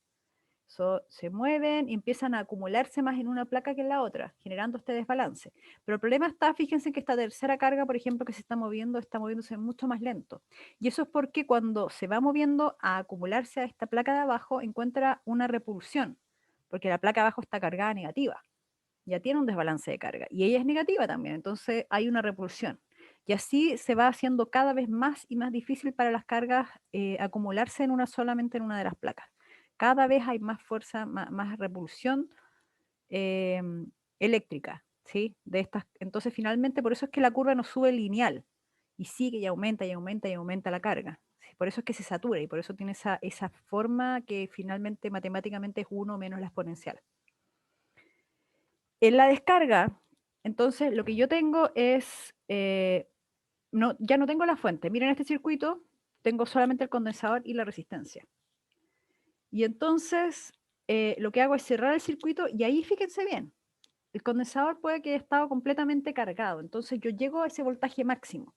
Se mueven y empiezan a acumularse más en una placa que en la otra, generando este desbalance. Pero el problema está, fíjense que esta tercera carga, por ejemplo, que se está moviéndose mucho más lento. Y eso es porque cuando se va moviendo a acumularse a esta placa de abajo, encuentra una repulsión, porque la placa de abajo está cargada negativa. Ya tiene un desbalance de carga. Y ella es negativa también, entonces hay una repulsión. Y así se va haciendo cada vez más y más difícil para las cargas acumularse solamente en una de las placas. Cada vez hay más fuerza, más repulsión eléctrica, ¿sí? De estas. Entonces, finalmente, por eso es que la curva no sube lineal y sigue y aumenta y aumenta y aumenta la carga. ¿Sí? Por eso es que se satura y por eso tiene esa forma que finalmente matemáticamente es 1 menos la exponencial. En la descarga, entonces, lo que yo tengo es, ya no tengo la fuente. Miren este circuito, tengo solamente el condensador y la resistencia. Y entonces, lo que hago es cerrar el circuito y ahí fíjense bien, el condensador puede que haya estado completamente cargado. Entonces yo llego a ese voltaje máximo,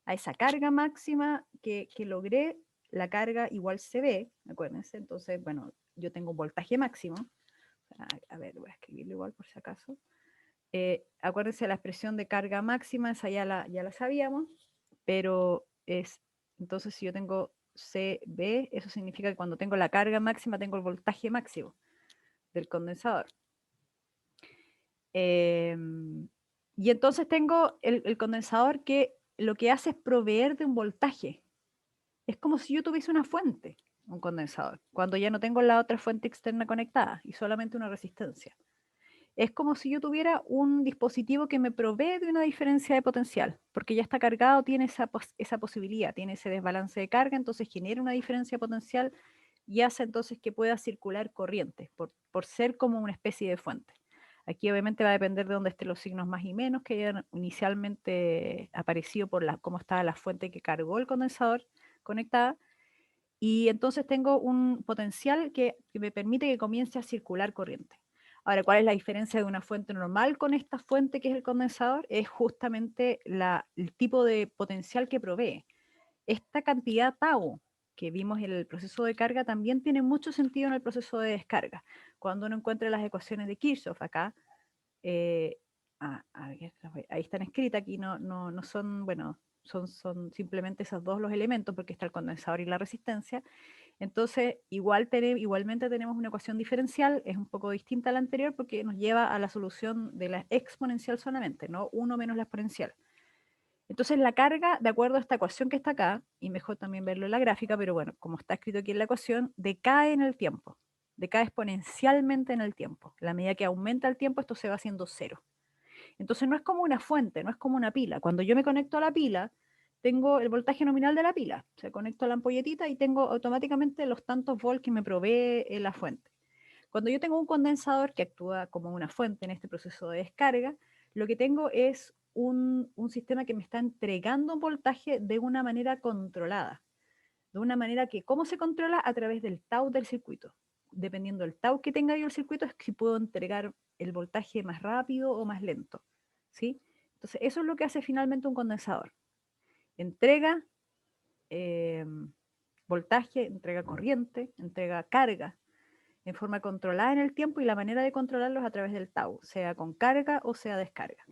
a esa carga máxima que logré. La carga igual se ve, acuérdense. Entonces, bueno, yo tengo un voltaje máximo. A ver, voy a escribirlo igual por si acaso. Acuérdense la expresión de carga máxima, esa ya la sabíamos, pero entonces si yo tengo CB, eso significa que cuando tengo la carga máxima tengo el voltaje máximo del condensador. Y entonces tengo el condensador que lo que hace es proveer de un voltaje. Es como si yo tuviese una fuente, un condensador, cuando ya no tengo la otra fuente externa conectada y solamente una resistencia. Es como si yo tuviera un dispositivo que me provee de una diferencia de potencial, porque ya está cargado, tiene esa posibilidad, tiene ese desbalance de carga, entonces genera una diferencia potencial y hace entonces que pueda circular corriente, por ser como una especie de fuente. Aquí obviamente va a depender de dónde estén los signos más y menos que hayan inicialmente aparecido por cómo estaba la fuente que cargó el condensador conectada. Y entonces tengo un potencial que me permite que comience a circular corriente. Ahora, ¿cuál es la diferencia de una fuente normal con esta fuente que es el condensador? Es justamente el tipo de potencial que provee. Esta cantidad tau que vimos en el proceso de carga también tiene mucho sentido en el proceso de descarga. Cuando uno encuentra las ecuaciones de Kirchhoff acá, ahí están escritas, aquí no son, bueno, son simplemente esos dos los elementos, porque está el condensador y la resistencia. Entonces, igualmente tenemos una ecuación diferencial, es un poco distinta a la anterior porque nos lleva a la solución de la exponencial solamente, no 1 menos la exponencial. Entonces la carga, de acuerdo a esta ecuación que está acá, y mejor también verlo en la gráfica, pero bueno, como está escrito aquí en la ecuación, decae en el tiempo, decae exponencialmente en el tiempo. A la medida que aumenta el tiempo, esto se va haciendo cero. Entonces no es como una fuente, no es como una pila. Cuando yo me conecto a la pila, tengo el voltaje nominal de la pila. Se conecto a la ampolletita y tengo automáticamente los tantos volts que me provee la fuente. Cuando yo tengo un condensador que actúa como una fuente en este proceso de descarga, lo que tengo es un sistema que me está entregando un voltaje de una manera controlada. De una manera que, ¿cómo se controla? A través del tau del circuito. Dependiendo del tau que tenga yo el circuito, es que puedo entregar el voltaje más rápido o más lento. ¿Sí? Entonces, eso es lo que hace finalmente un condensador. Entrega voltaje, entrega corriente, entrega carga en forma controlada en el tiempo, y la manera de controlarlo es a través del tau, sea con carga o sea descarga.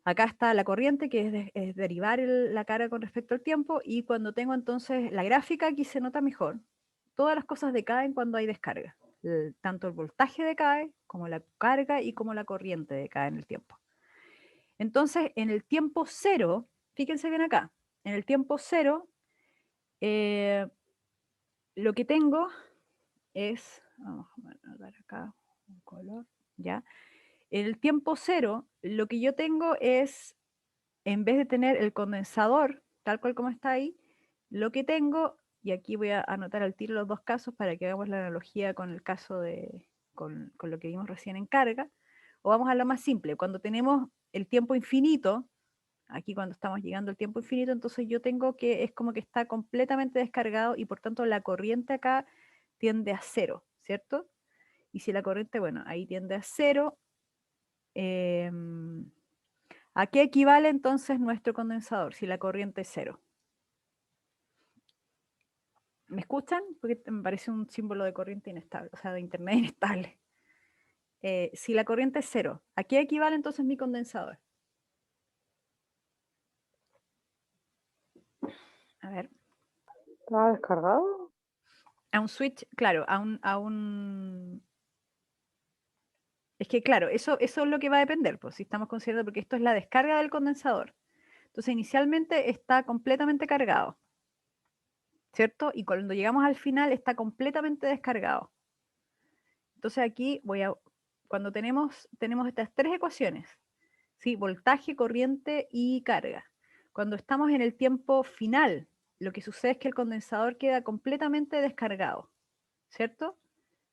Acá está la corriente, que es derivar la carga con respecto al tiempo, y cuando tengo entonces la gráfica, aquí se nota mejor. Todas las cosas decaen cuando hay descarga. Tanto el voltaje decae, como la carga y como la corriente decae en el tiempo. Entonces, en el tiempo cero, fíjense bien acá, en el tiempo cero, lo que tengo es, vamos a dar acá un color, ¿ya? En el tiempo cero, lo que yo tengo es, en vez de tener el condensador, tal cual como está ahí, lo que tengo, y aquí voy a anotar al tiro los dos casos para que hagamos la analogía con el caso con lo que vimos recién en carga, o vamos a lo más simple, cuando tenemos el tiempo infinito, aquí cuando estamos llegando al tiempo infinito, entonces yo tengo que, es como que está completamente descargado y por tanto la corriente acá tiende a cero, ¿cierto? Y si la corriente, bueno, ahí tiende a cero, ¿a qué equivale entonces nuestro condensador si la corriente es cero? ¿Me escuchan? Porque me parece un símbolo de corriente inestable, o sea, de internet inestable. Si la corriente es cero, ¿a qué equivale entonces mi condensador? A ver. ¿Estaba descargado? A un switch, claro, es que claro, eso es lo que va a depender, pues si estamos considerando, porque esto es la descarga del condensador. Entonces, inicialmente está completamente cargado, ¿cierto? Y cuando llegamos al final está completamente descargado. Entonces aquí cuando tenemos estas tres ecuaciones, ¿sí? Voltaje, corriente y carga. Cuando estamos en el tiempo final, lo que sucede es que el condensador queda completamente descargado, ¿cierto?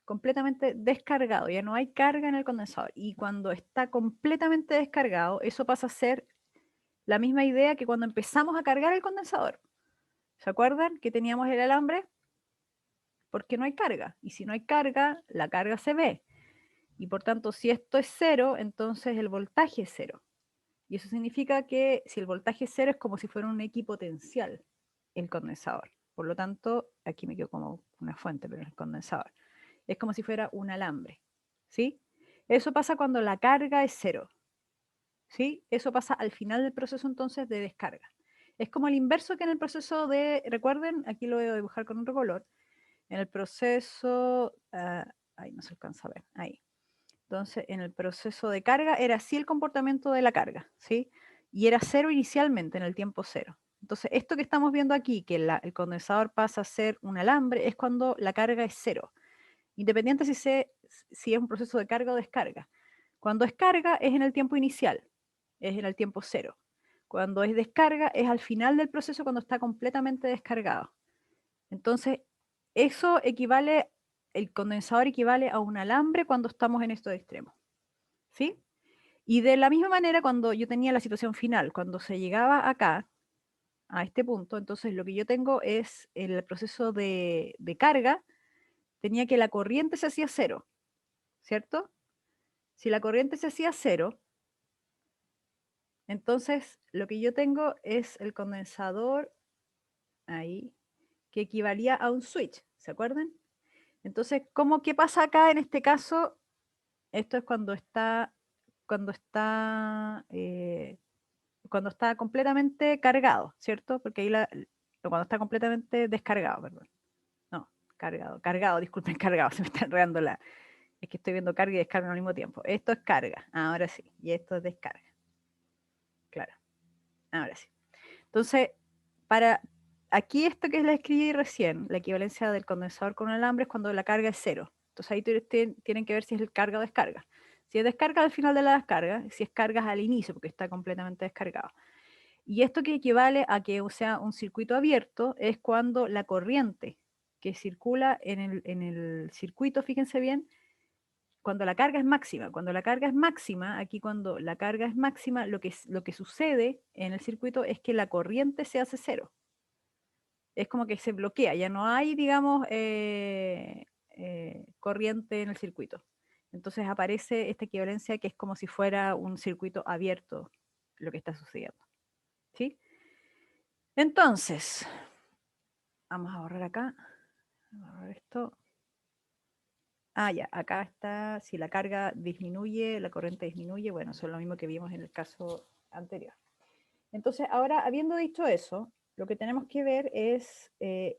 Completamente descargado, ya no hay carga en el condensador. Y cuando está completamente descargado, eso pasa a ser la misma idea que cuando empezamos a cargar el condensador. ¿Se acuerdan que teníamos el alambre? Porque no hay carga. Y si no hay carga, la carga se ve. Y por tanto, si esto es cero, entonces el voltaje es cero. Y eso significa que si el voltaje es cero, es como si fuera un equipotencial el condensador. Por lo tanto, aquí me quedo como una fuente, pero el condensador. Es como si fuera un alambre. ¿Sí? Eso pasa cuando la carga es cero. ¿Sí? Eso pasa al final del proceso entonces de descarga. Es como el inverso que en el proceso de, recuerden, aquí lo voy a dibujar con otro color, en el proceso, ahí no se alcanza a ver, ahí. Entonces, en el proceso de carga era así el comportamiento de la carga, ¿sí? Y era cero inicialmente, en el tiempo cero. Entonces, esto que estamos viendo aquí, que el condensador pasa a ser un alambre, es cuando la carga es cero, independiente si es un proceso de carga o descarga. Cuando es carga es en el tiempo inicial, es en el tiempo cero. Cuando es descarga es al final del proceso cuando está completamente descargado. Entonces, eso equivale, el condensador equivale a un alambre cuando estamos en estos extremos. ¿Sí? Y de la misma manera, cuando yo tenía la situación final, cuando se llegaba acá, a este punto, entonces lo que yo tengo es el proceso de carga, tenía que la corriente se hacía cero, ¿cierto? Si la corriente se hacía cero, entonces lo que yo tengo es el condensador ahí, que equivalía a un switch, ¿se acuerdan? Entonces, ¿qué pasa acá en este caso? Esto es cuando está completamente cargado, ¿cierto? Porque ahí cuando está completamente descargado, perdón. No, cargado, disculpen, cargado, se me está enredando es que estoy viendo carga y descarga al mismo tiempo. Esto es carga, ahora sí, y esto es descarga. Claro, ahora sí. Entonces, aquí esto que les escribí recién, la equivalencia del condensador con un alambre es cuando la carga es cero. Entonces ahí tienen que ver si es el carga o descarga. Si es descarga al final de la descarga, si es carga al inicio, porque está completamente descargado. Y esto que equivale a que sea un circuito abierto es cuando la corriente que circula en el circuito, fíjense bien, cuando la carga es máxima. Cuando la carga es máxima, aquí cuando la carga es máxima, lo que sucede en el circuito es que la corriente se hace cero. Es como que se bloquea, ya no hay, digamos, corriente en el circuito. Entonces aparece esta equivalencia que es como si fuera un circuito abierto lo que está sucediendo. ¿Sí? Entonces, vamos a borrar acá. Vamos a borrar esto. Ya, acá está, si la carga disminuye, la corriente disminuye, bueno, eso es lo mismo que vimos en el caso anterior. Entonces, ahora, habiendo dicho eso, lo que tenemos que ver es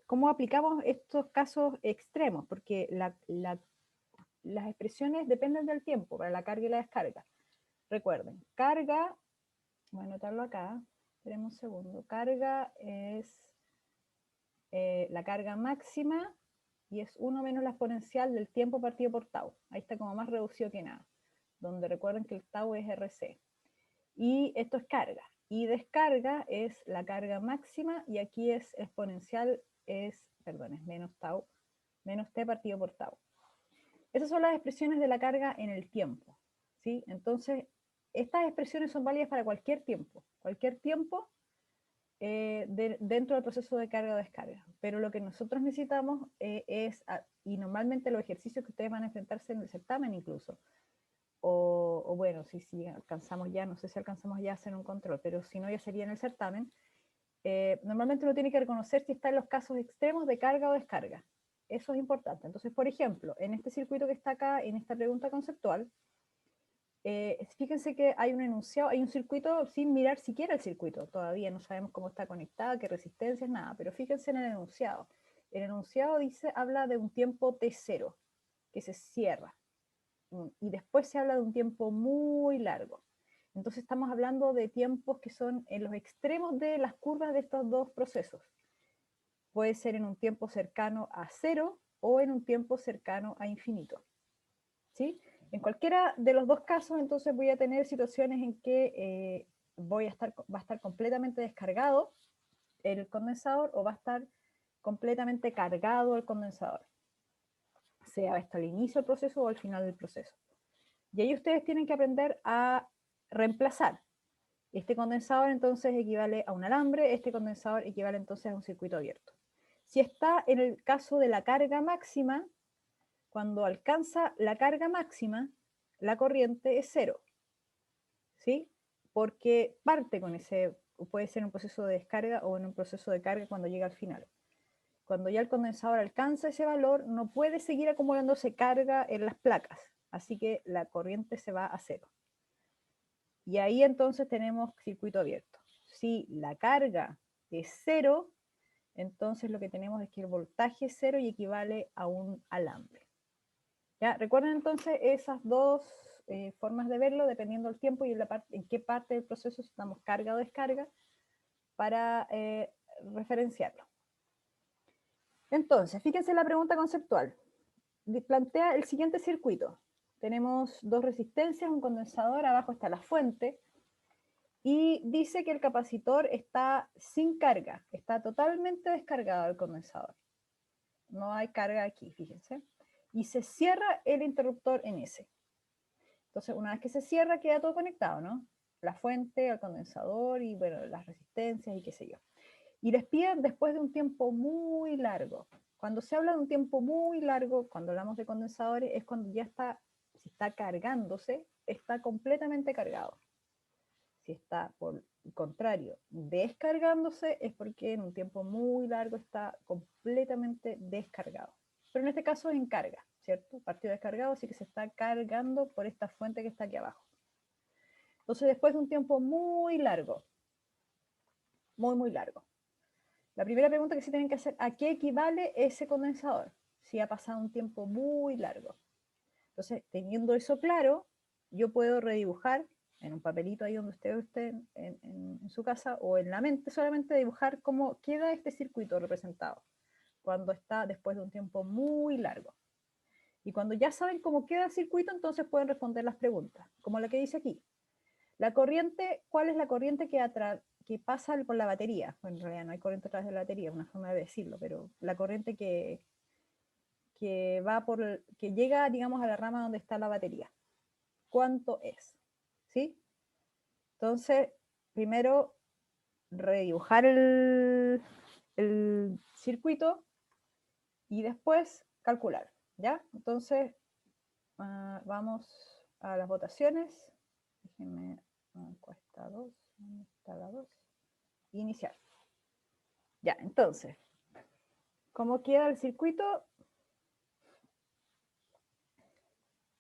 cómo aplicamos estos casos extremos, porque las expresiones dependen del tiempo para la carga y la descarga. Recuerden, carga, voy a anotarlo acá, esperemos un segundo, carga es la carga máxima y es 1 menos la exponencial del tiempo partido por tau. Ahí está como más reducido que nada, donde recuerden que el tau es RC. Y esto es carga. Y descarga es la carga máxima y aquí es exponencial, es menos tau, menos t partido por tau. Esas son las expresiones de la carga en el tiempo, ¿sí? Entonces, estas expresiones son válidas para cualquier tiempo. Cualquier tiempo dentro del proceso de carga o descarga. Pero lo que nosotros necesitamos y normalmente los ejercicios que ustedes van a enfrentarse en el certamen incluso, o bueno, si alcanzamos ya, no sé si alcanzamos ya a hacer un control, pero si no ya sería en el certamen, normalmente uno tiene que reconocer si está en los casos extremos de carga o descarga. Eso es importante. Entonces, por ejemplo, en este circuito que está acá, en esta pregunta conceptual, fíjense que hay un enunciado, hay un circuito sin mirar siquiera el circuito, todavía no sabemos cómo está conectado, qué resistencias, nada, pero fíjense en el enunciado. El enunciado habla de un tiempo T0, que se cierra, y después se habla de un tiempo muy largo. Entonces estamos hablando de tiempos que son en los extremos de las curvas de estos dos procesos. Puede ser en un tiempo cercano a cero o en un tiempo cercano a infinito. ¿Sí? En cualquiera de los dos casos, entonces voy a tener situaciones en que va a estar completamente descargado el condensador o va a estar completamente cargado el condensador, sea esto al inicio del proceso o al final del proceso. Y ahí ustedes tienen que aprender a reemplazar. Este condensador entonces equivale a un alambre, este condensador equivale entonces a un circuito abierto. Si está en el caso de la carga máxima, cuando alcanza la carga máxima, la corriente es cero, ¿sí? Porque parte con ese, puede ser en un proceso de descarga o en un proceso de carga cuando llega al final. Cuando ya el condensador alcanza ese valor, no puede seguir acumulándose carga en las placas, así que la corriente se va a cero. Y ahí entonces tenemos circuito abierto. Si la carga es cero, entonces lo que tenemos es que el voltaje es cero y equivale a un alambre. ¿Ya? Recuerden entonces esas dos formas de verlo, dependiendo del tiempo y en qué parte del proceso estamos carga o descarga, para referenciarlo. Entonces, fíjense la pregunta conceptual. Plantea el siguiente circuito. Tenemos dos resistencias, un condensador, abajo está la fuente, y dice que el capacitor está sin carga, está totalmente descargado el condensador. No hay carga aquí, fíjense. Y se cierra el interruptor en S. Entonces, una vez que se cierra, queda todo conectado, ¿no? La fuente, el condensador y, bueno, las resistencias y qué sé yo. Y les piden después de un tiempo muy largo. Cuando se habla de un tiempo muy largo, cuando hablamos de condensadores, es cuando ya está, si está cargándose, está completamente cargado. Si está, por el contrario, descargándose, es porque en un tiempo muy largo está completamente descargado. Pero en este caso es en carga, ¿cierto? Partido descargado, así que se está cargando por esta fuente que está aquí abajo. Entonces, después de un tiempo muy largo, muy largo, la primera pregunta que se tienen que hacer, ¿a qué equivale ese condensador? Si ha pasado un tiempo muy largo. Entonces, teniendo eso claro, yo puedo redibujar en un papelito ahí donde ustedes estén en su casa o en la mente, solamente dibujar cómo queda este circuito representado cuando está después de un tiempo muy largo. Y cuando ya saben cómo queda el circuito, entonces pueden responder las preguntas, como la que dice aquí. La corriente, ¿cuál es la corriente que pasa por la batería? Bueno, en realidad no hay corriente a través de la batería, es una forma de decirlo, pero la corriente que llega, digamos, a la rama donde está la batería. ¿Cuánto es? ¿Sí? Entonces, primero redibujar el circuito y después calcular, ¿ya? Entonces, vamos a las votaciones. Déjenme, encuesta 2, ¿dónde está la 2? Iniciar. Ya, entonces, ¿cómo queda el circuito?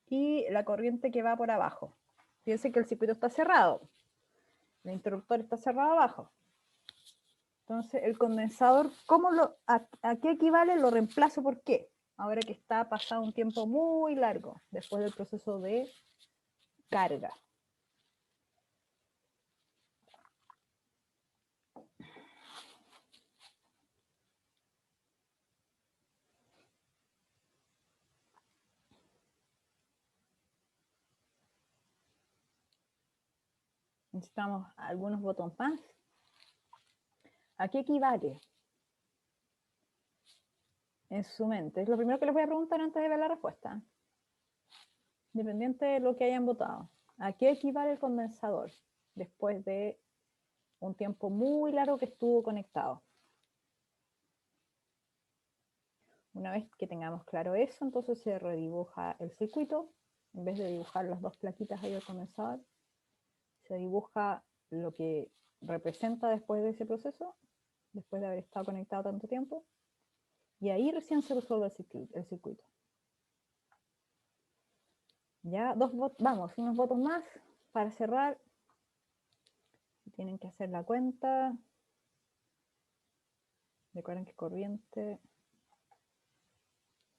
Y la corriente que va por abajo. Fíjense que el circuito está cerrado. El interruptor está cerrado abajo. Entonces, el condensador, ¿a qué equivale? Lo reemplazo por qué. Ahora que está pasado un tiempo muy largo después del proceso de carga. Necesitamos algunos botones más. ¿A qué equivale? En su mente. Es lo primero que les voy a preguntar antes de ver la respuesta. Independiente de lo que hayan votado. ¿A qué equivale el condensador después de un tiempo muy largo que estuvo conectado? Una vez que tengamos claro eso, entonces se redibuja el circuito. En vez de dibujar las dos plaquitas ahí del condensador, se dibuja lo que representa después de ese proceso, después de haber estado conectado tanto tiempo, y ahí recién se resuelve el circuito. Ya, vamos, unos votos más para cerrar. Tienen que hacer la cuenta. Recuerden que corriente,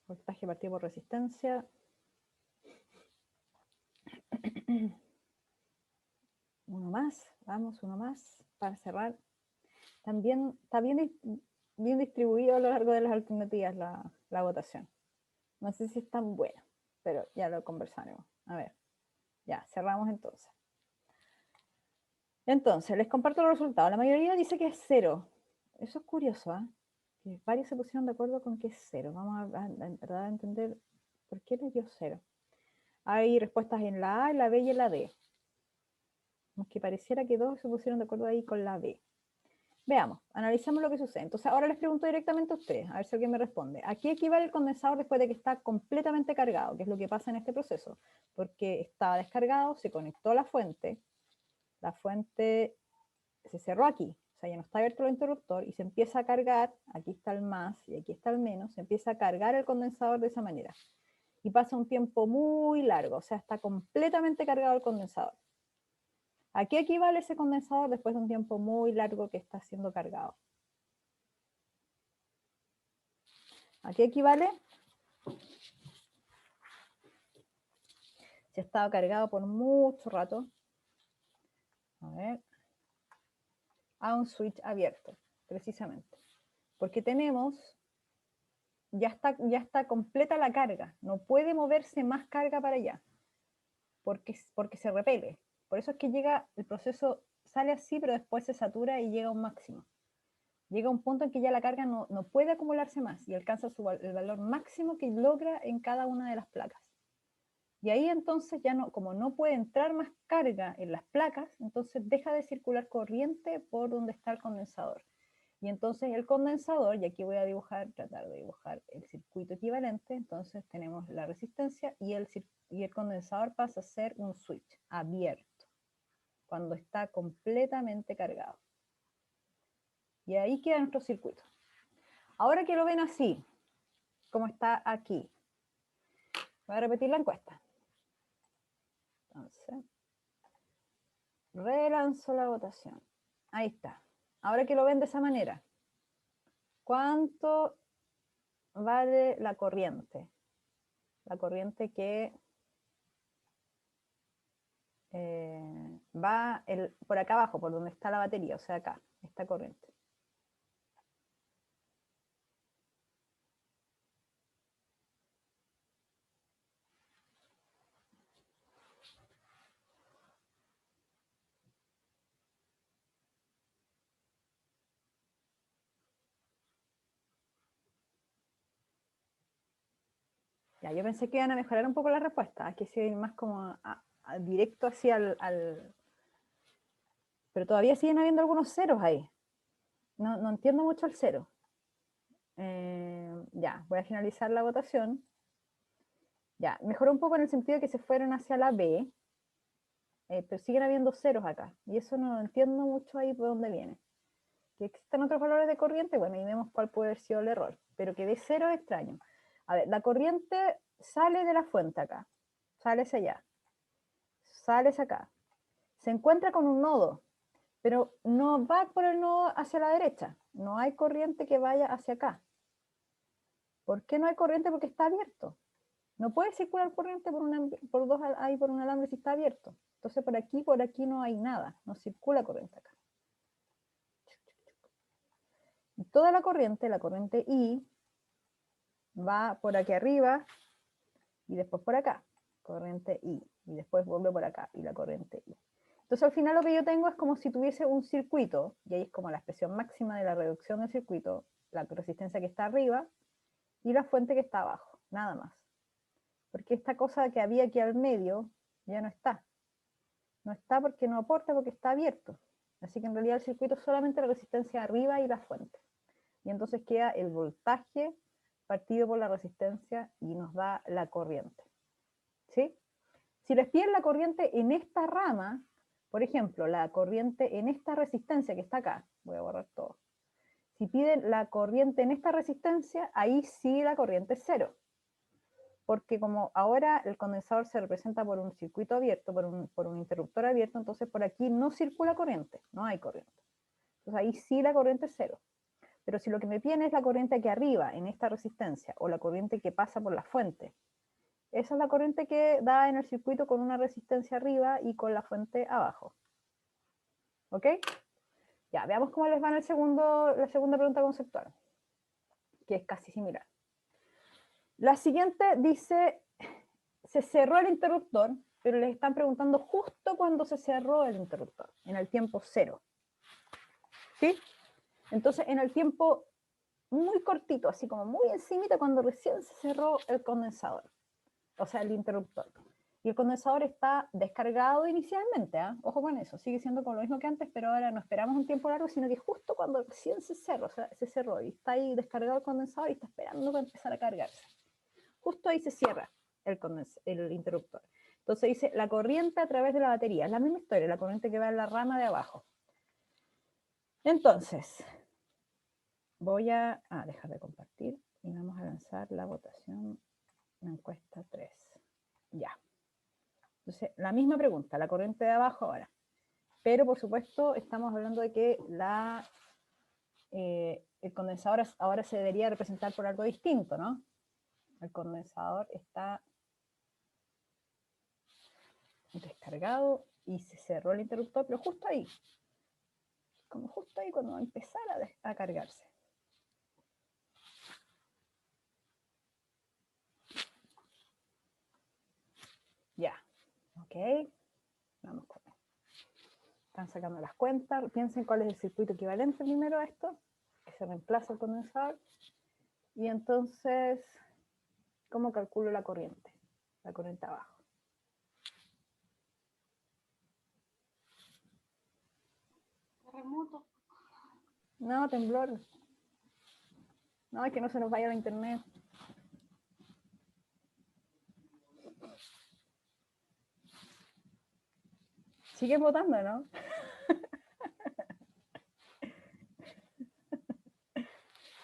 voltaje partido por resistencia. Uno más, vamos, uno más para cerrar. También está bien distribuido a lo largo de las alternativas la votación. No sé si es tan buena, pero ya lo conversaremos. A ver, ya, cerramos entonces. Entonces, les comparto los resultados. La mayoría dice que es 0. Eso es curioso, ¿eh? Que varios se pusieron de acuerdo con que es 0. Vamos a tratar de entender por qué les dio 0. Hay respuestas en la A, en la B y en la D. Aunque pareciera que 2 se pusieron de acuerdo ahí con la B. Veamos, analicemos lo que sucede. Entonces, ahora les pregunto directamente a ustedes, a ver si alguien me responde. ¿A qué equivale el condensador después de que está completamente cargado? ¿Qué es lo que pasa en este proceso? Porque está descargado, se conectó a la fuente se cerró aquí, o sea, ya no está abierto el interruptor y se empieza a cargar, aquí está el más y aquí está el menos, se empieza a cargar el condensador de esa manera. Y pasa un tiempo muy largo, o sea, está completamente cargado el condensador. ¿A qué equivale ese condensador después de un tiempo muy largo que está siendo cargado? ¿A qué equivale? Si ha estado cargado por mucho rato, a ver, a un switch abierto, precisamente. Porque tenemos, ya está completa la carga, no puede moverse más carga para allá, porque se repele. Por eso es que llega, el proceso sale así, pero después se satura y llega a un máximo. Llega a un punto en que ya la carga no puede acumularse más y alcanza el valor máximo que logra en cada una de las placas. Y ahí entonces ya no, como no puede entrar más carga en las placas, entonces deja de circular corriente por donde está el condensador. Y entonces el condensador, y aquí voy a tratar de dibujar el circuito equivalente, entonces tenemos la resistencia y el condensador pasa a ser un switch abierto, cuando está completamente cargado. Y ahí queda nuestro circuito. Ahora que lo ven así, como está aquí, voy a repetir la encuesta. Entonces, relanzo la votación. Ahí está. Ahora que lo ven de esa manera, ¿cuánto vale la corriente? La corriente que va por acá abajo, por donde está la batería, o sea acá, esta corriente. Ya, yo pensé que iban a mejorar un poco la respuesta, que se ven más como directo hacia Pero todavía siguen habiendo algunos ceros ahí. No entiendo mucho el cero. Ya, voy a finalizar la votación. Ya, mejoró un poco en el sentido de que se fueron hacia la B, pero siguen habiendo ceros acá. Y eso no entiendo mucho ahí por dónde viene. Que existen otros valores de corriente, bueno, y vemos cuál puede haber sido el error. Pero que de cero es extraño. A ver, la corriente sale de la fuente acá. Sale hacia allá. Sale hacia acá. Se encuentra con un nodo, pero no va por el nodo hacia la derecha. No hay corriente que vaya hacia acá. ¿Por qué no hay corriente? Porque está abierto. No puede circular corriente por un alambre si está abierto. Entonces por aquí no hay nada. No circula corriente acá. Y toda la corriente I, va por aquí arriba y después por acá. Corriente I. Y después vuelve por acá y la corriente I. Entonces al final lo que yo tengo es como si tuviese un circuito, y ahí es como la expresión máxima de la reducción del circuito, la resistencia que está arriba y la fuente que está abajo, nada más. Porque esta cosa que había aquí al medio ya no está. No está porque no aporta, porque está abierto. Así que en realidad el circuito es solamente la resistencia arriba y la fuente. Y entonces queda el voltaje partido por la resistencia y nos da la corriente. ¿Sí? Si les piden la corriente en esta rama, por ejemplo, la corriente en esta resistencia que está acá, voy a borrar todo. Si piden la corriente en esta resistencia, ahí sí la corriente es cero. Porque como ahora el condensador se representa por un circuito abierto, por un interruptor abierto, entonces por aquí no circula corriente, no hay corriente. Entonces ahí sí la corriente es cero. Pero si lo que me piden es la corriente aquí arriba, en esta resistencia, o la corriente que pasa por la fuente, esa es la corriente que da en el circuito con una resistencia arriba y con la fuente abajo. ¿Ok? Ya, veamos cómo les va en la segunda pregunta conceptual, que es casi similar. La siguiente dice, se cerró el interruptor, pero les están preguntando justo cuando se cerró el interruptor, en el tiempo 0. ¿Sí? Entonces, en el tiempo muy cortito, así como muy encimita, cuando recién se cerró el condensador, o sea, el interruptor. Y el condensador está descargado inicialmente, ¿eh? Ojo con eso, sigue siendo como lo mismo que antes, pero ahora no esperamos un tiempo largo, sino que justo cuando recién se cerró, o sea, se cerró y está ahí descargado el condensador y está esperando para empezar a cargarse. Justo ahí se cierra el interruptor. Entonces dice, la corriente a través de la batería, es la misma historia, la corriente que va en la rama de abajo. Entonces, voy a dejar de compartir y vamos a lanzar la votación, la encuesta 3. Ya. Entonces, la misma pregunta, la corriente de abajo ahora. Pero, por supuesto, estamos hablando de que el condensador ahora se debería representar por algo distinto, ¿no? El condensador está descargado y se cerró el interruptor, pero justo ahí. Como justo ahí cuando va a empezar a cargarse. Ya. Ok. Vamos con esto. Están sacando las cuentas. Piensen cuál es el circuito equivalente primero a esto, que se reemplaza el condensador. Y entonces, ¿cómo calculo la corriente? La corriente abajo. Terremoto. No, temblor. No, es que no se nos vaya la internet. Siguen votando, ¿no?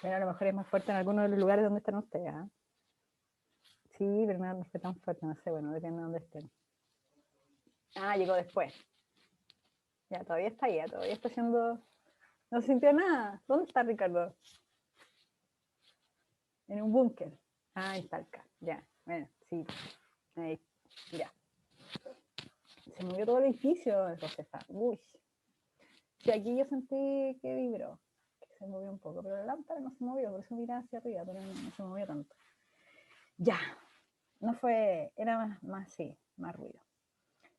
Bueno, a lo mejor es más fuerte en algunos de los lugares donde están ustedes, ¿eh? Sí, pero no fue tan fuerte, no sé, bueno, depende de dónde estén. Llegó después. Ya, todavía está ahí, todavía está haciendo... No sintió nada. ¿Dónde está Ricardo? En un búnker. Ahí está acá. Ya, bueno, sí. Ahí, ya. Se movió todo el edificio, entonces está. Uy. Sí, aquí yo sentí que vibró, que se movió un poco, pero la lámpara no se movió, por eso miraba hacia arriba, pero no se movió tanto. Ya. No fue, era más sí, más ruido.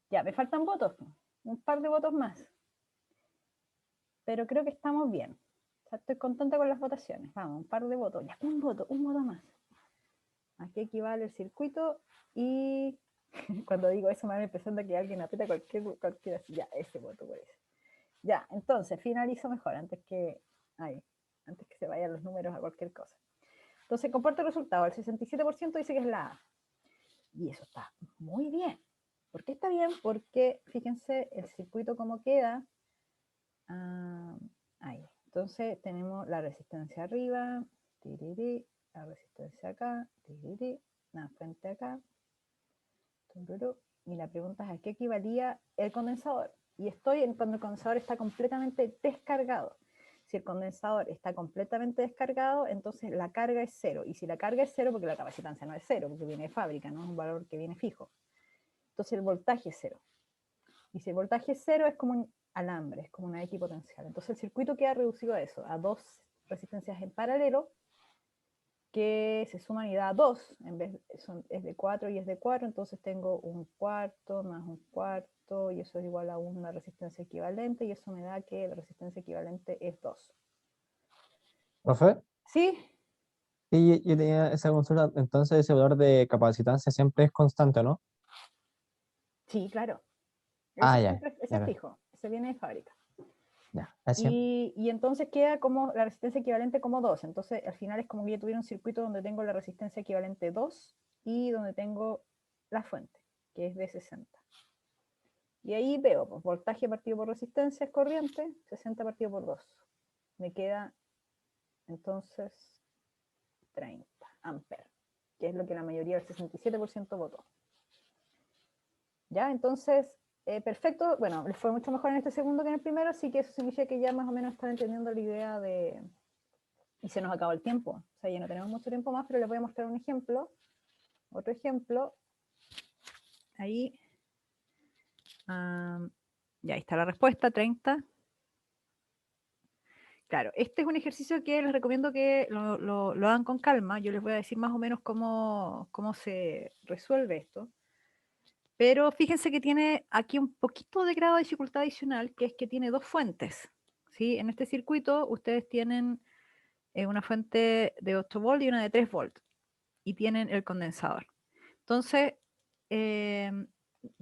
Ya, me faltan votos, un par de votos más. Pero creo que estamos bien. O sea, estoy contenta con las votaciones. Vamos, un par de votos. Ya, un voto más. ¿A qué equivale el circuito? Y cuando digo eso me da la impresión de que alguien aprieta cualquiera. Ya, ese voto por eso. Ya, entonces, finalizo mejor antes que se vayan los números a cualquier cosa. Entonces, comparto el resultado. El 67% dice que es la A. Y eso está muy bien. ¿Por qué está bien? Porque, fíjense, el circuito como queda. Ahí. Entonces, tenemos la resistencia arriba, tiriri, la resistencia acá, tiriri, la fuente acá, tururú, y la pregunta es: ¿a qué equivalía el condensador? Y estoy en cuando el condensador está completamente descargado. Si el condensador está completamente descargado, entonces la carga es 0. Y si la carga es 0, porque la capacitancia no es 0, porque viene de fábrica, no es un valor que viene fijo. Entonces el voltaje es 0. Y si el voltaje es 0, es como un alambre, es como una equipotencial. Entonces el circuito queda reducido a eso, a dos resistencias en paralelo que se suman y da 2, en vez es de 4 y es de 4, entonces tengo un cuarto más un cuarto, y eso es igual a una resistencia equivalente, y eso me da que la resistencia equivalente es 2. ¿Profe? ¿Sí? Y yo tenía esa consulta, entonces ese valor de capacitancia siempre es constante, ¿no? Sí, claro. Ya, Ese es fijo, ese viene de fábrica. ya, gracias. Y entonces queda como la resistencia equivalente como 2. Entonces al final es como que yo tuviera un circuito donde tengo la resistencia equivalente 2 y donde tengo la fuente, que es de 60. Y ahí veo, pues, voltaje partido por resistencia es corriente, 60 partido por 2. Me queda entonces 30 amperes, que es lo que la mayoría del 67% votó. Ya, entonces, perfecto. Bueno, les fue mucho mejor en este segundo que en el primero, así que eso significa que ya más o menos están entendiendo la idea de... Y se nos acabó el tiempo. O sea, ya no tenemos mucho tiempo más, pero les voy a mostrar un ejemplo. Otro ejemplo. Ahí. Ya ahí está la respuesta, 30. Claro, este es un ejercicio que les recomiendo que lo hagan con calma. Yo les voy a decir más o menos cómo se resuelve esto. Pero fíjense que tiene aquí un poquito de grado de dificultad adicional, que es que tiene dos fuentes. ¿Sí? En este circuito ustedes tienen una fuente de 8 volts y una de 3 volts. Y tienen el condensador. Entonces,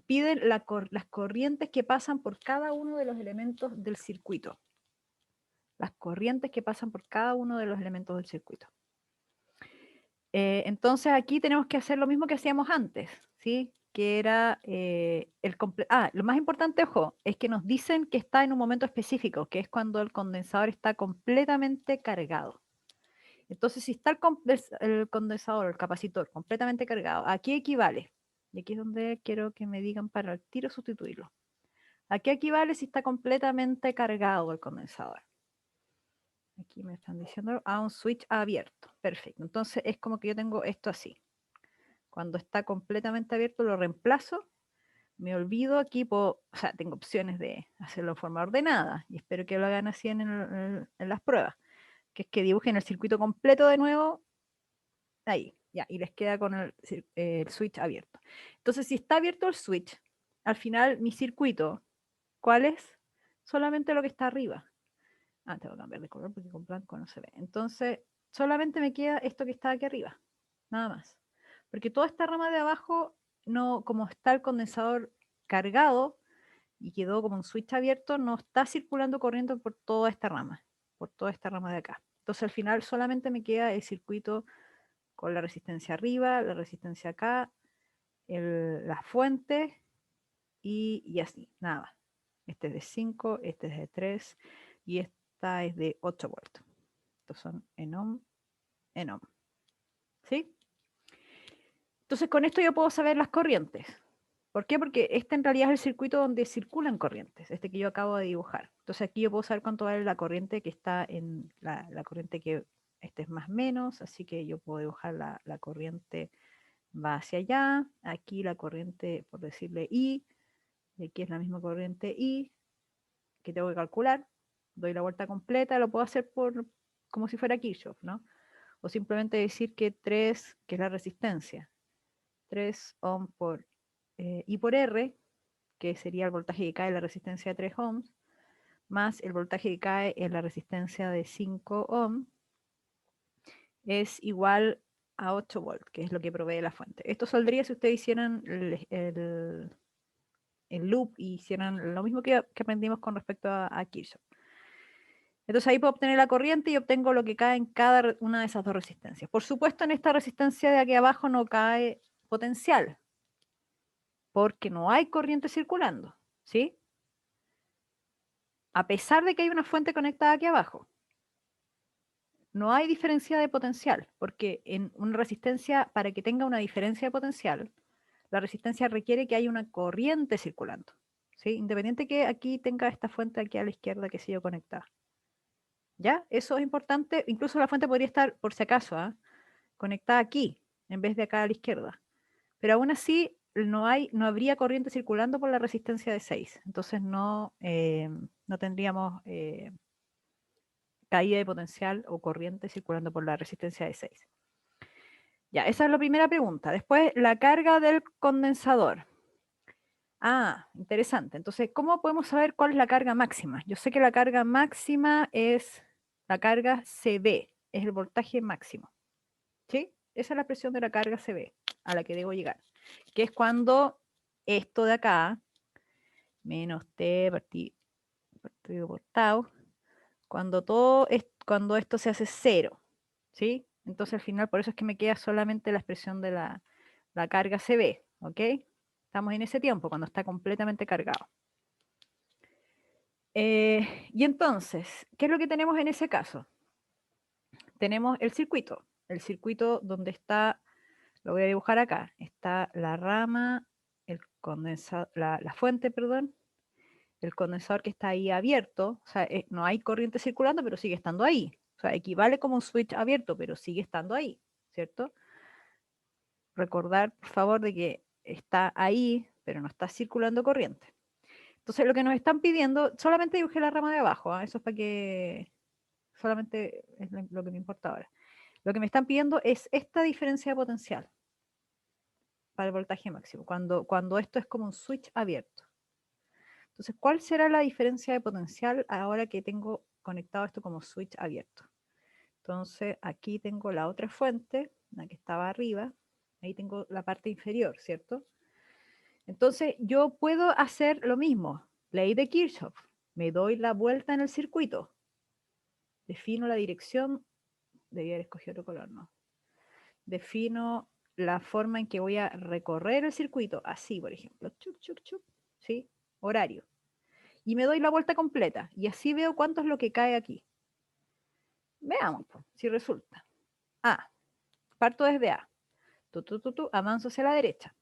piden las corrientes que pasan por cada uno de los elementos del circuito. Las corrientes que pasan por cada uno de los elementos del circuito. Entonces aquí tenemos que hacer lo mismo que hacíamos antes, ¿sí? Que era lo más importante, ojo, es que nos dicen que está en un momento específico, que es cuando el condensador está completamente cargado. Entonces, si está el condensador, el capacitor completamente cargado, ¿a qué equivale? Y aquí es donde quiero que me digan para el tiro sustituirlo. ¿A qué equivale si está completamente cargado el condensador? Aquí me están diciendo a un switch abierto. Perfecto. Entonces es como que yo tengo esto así. Cuando está completamente abierto lo reemplazo. Me olvido aquí, o sea, tengo opciones de hacerlo de forma ordenada. Y espero que lo hagan así en las pruebas. Que es que dibujen el circuito completo de nuevo. Ahí, ya. Y les queda con el switch abierto. Entonces, si está abierto el switch, al final mi circuito, ¿cuál es? Solamente lo que está arriba. Ah, tengo que cambiar de color porque con blanco no se ve. Entonces, solamente me queda esto que está aquí arriba. Nada más. Porque toda esta rama de abajo, no, como está el condensador cargado y quedó como un switch abierto, no está circulando corriente por toda esta rama. Por toda esta rama de acá. Entonces, al final solamente me queda el circuito con la resistencia arriba, la resistencia acá, la fuente y así. Nada más. Este es de 5, este es de 3 y esta es de 8 volts. Estos son en ohm. ¿Sí? Entonces con esto yo puedo saber las corrientes. ¿Por qué? Porque este en realidad es el circuito donde circulan corrientes, este que yo acabo de dibujar. Entonces aquí yo puedo saber cuánto vale la corriente que está en la corriente que este es más menos, así que yo puedo dibujar la corriente va hacia allá, aquí la corriente, por decirle I, y aquí es la misma corriente I, que tengo que calcular, doy la vuelta completa, lo puedo hacer como si fuera Kirchhoff, ¿no? O simplemente decir que 3, que es la resistencia, 3 ohm por I por R, que sería el voltaje que cae en la resistencia de 3 ohms, más el voltaje que cae en la resistencia de 5 ohms, es igual a 8 volts, que es lo que provee la fuente. Esto saldría si ustedes hicieran el loop y hicieran lo mismo que aprendimos con respecto a Kirchhoff. Entonces ahí puedo obtener la corriente y obtengo lo que cae en cada una de esas dos resistencias. Por supuesto, en esta resistencia de aquí abajo no cae potencial, porque no hay corriente circulando, ¿sí? A pesar de que hay una fuente conectada aquí abajo. No hay diferencia de potencial, porque en una resistencia, para que tenga una diferencia de potencial, la resistencia requiere que haya una corriente circulando, ¿sí? Independiente que aquí tenga esta fuente aquí a la izquierda que sigue conectada. ¿Ya? Eso es importante. Incluso la fuente podría estar, por si acaso, conectada aquí, en vez de acá a la izquierda. Pero aún así, no habría corriente circulando por la resistencia de 6. Entonces no tendríamos caída de potencial o corriente circulando por la resistencia de 6. Ya, esa es la primera pregunta. Después, la carga del condensador. Ah, interesante. Entonces, ¿cómo podemos saber cuál es la carga máxima? Yo sé que la carga máxima es la carga CB, es el voltaje máximo. ¿Sí? Esa es la presión de la carga CB a la que debo llegar. Que es cuando esto de acá, menos T partido por tau, cuando esto se hace cero. ¿Sí? Entonces al final por eso es que me queda solamente la expresión de la carga CB. ¿Ok? Estamos en ese tiempo, cuando está completamente cargado. Y entonces, ¿qué es lo que tenemos en ese caso? Tenemos el circuito donde está, lo voy a dibujar acá, está la rama, el condensador, la fuente, perdón, el condensador que está ahí abierto, o sea, no hay corriente circulando, pero sigue estando ahí. O sea, equivale como un switch abierto, pero sigue estando ahí, ¿cierto? Recordar, por favor, de que está ahí, pero no está circulando corriente. Entonces, lo que nos están pidiendo, solamente dibujé la rama de abajo, eso es para que solamente es lo que me importa ahora. Lo que me están pidiendo es esta diferencia de potencial para el voltaje máximo, cuando esto es como un switch abierto. Entonces, ¿cuál será la diferencia de potencial ahora que tengo conectado esto como switch abierto? Entonces, aquí tengo la otra fuente, la que estaba arriba, ahí tengo la parte inferior, ¿cierto? Entonces, yo puedo hacer lo mismo, ley de Kirchhoff, me doy la vuelta en el circuito, defino la dirección, debía haber escogido otro color, ¿no? Defino la forma en que voy a recorrer el circuito, así, por ejemplo, chuc, chuc, chuc, ¿sí? Horario. Y me doy la vuelta completa, y así veo cuánto es lo que cae aquí. Veamos si resulta. Parto desde A. Avanzo hacia la derecha.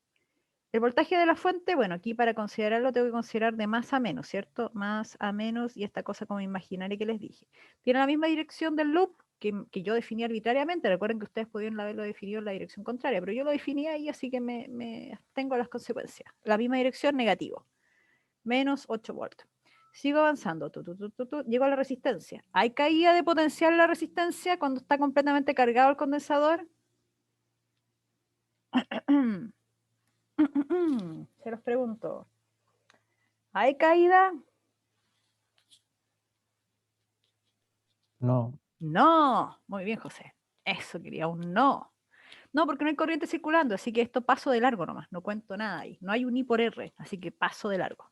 El voltaje de la fuente, bueno, aquí para considerarlo tengo que considerar de más a menos, ¿cierto? Más a menos y esta cosa como imaginaria que les dije. Tiene la misma dirección del loop que yo definí arbitrariamente. Recuerden que ustedes podían haberlo definido en la dirección contraria, pero yo lo definí ahí, así que me tengo las consecuencias. La misma dirección, negativo. Menos 8 volts. Sigo avanzando. Llego a la resistencia. ¿Hay caída de potencial en la resistencia cuando está completamente cargado el condensador? Se los pregunto. ¿Hay caída? No. No. Muy bien, José. Eso quería un no. No, porque no hay corriente circulando, así que esto paso de largo nomás. No cuento nada ahí. No hay un I por R, así que paso de largo.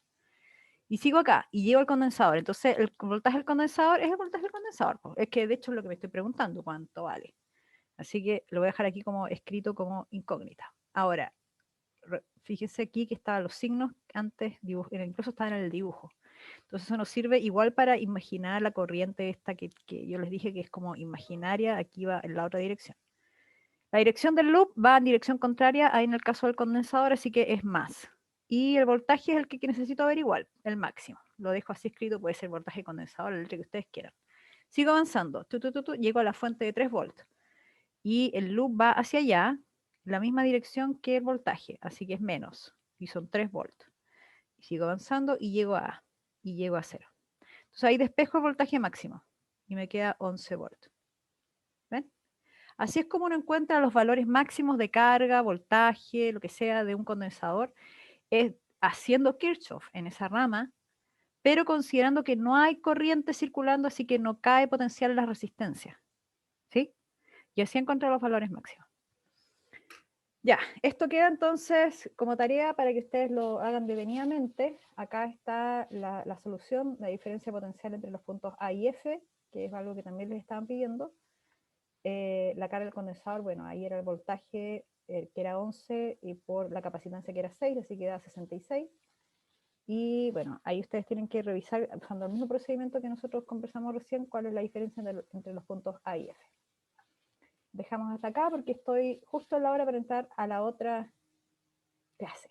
Y sigo acá y llego al condensador. Entonces, el voltaje del condensador es el voltaje del condensador. Po. Es que de hecho es lo que me estoy preguntando, cuánto vale. Así que lo voy a dejar aquí como escrito como incógnita. Ahora, fíjense aquí que estaban los signos antes, incluso estaban en el dibujo. Entonces eso nos sirve igual para imaginar la corriente esta que yo les dije que es como imaginaria, aquí va en la otra dirección. La dirección del loop va en dirección contraria ahí en el caso del condensador, así que es más. Y el voltaje es el que necesito averiguar, el máximo. Lo dejo así escrito, puede ser voltaje condensador, el que ustedes quieran. Sigo avanzando, llego a la fuente de 3 volts. Y el loop va hacia allá, la misma dirección que el voltaje, así que es menos. Y son 3 volts. Y sigo avanzando y llego a A. Y llego a 0. Entonces ahí despejo el voltaje máximo. Y me queda 11 volts. ¿Ven? Así es como uno encuentra los valores máximos de carga, voltaje, lo que sea de un condensador, es haciendo Kirchhoff en esa rama, pero considerando que no hay corriente circulando, así que no cae potencial en las resistencias. ¿Sí? Y así encuentro los valores máximos. Ya, esto queda entonces como tarea para que ustedes lo hagan detenidamente. Acá está la solución, la diferencia potencial entre los puntos A y F, que es algo que también les estaban pidiendo. La carga del condensador, bueno, ahí era el voltaje que era 11 y por la capacitancia que era 6, así que da 66. Y bueno, ahí ustedes tienen que revisar, usando el mismo procedimiento que nosotros conversamos recién, cuál es la diferencia entre los puntos A y F. Dejamos hasta acá porque estoy justo en la hora para entrar a la otra clase.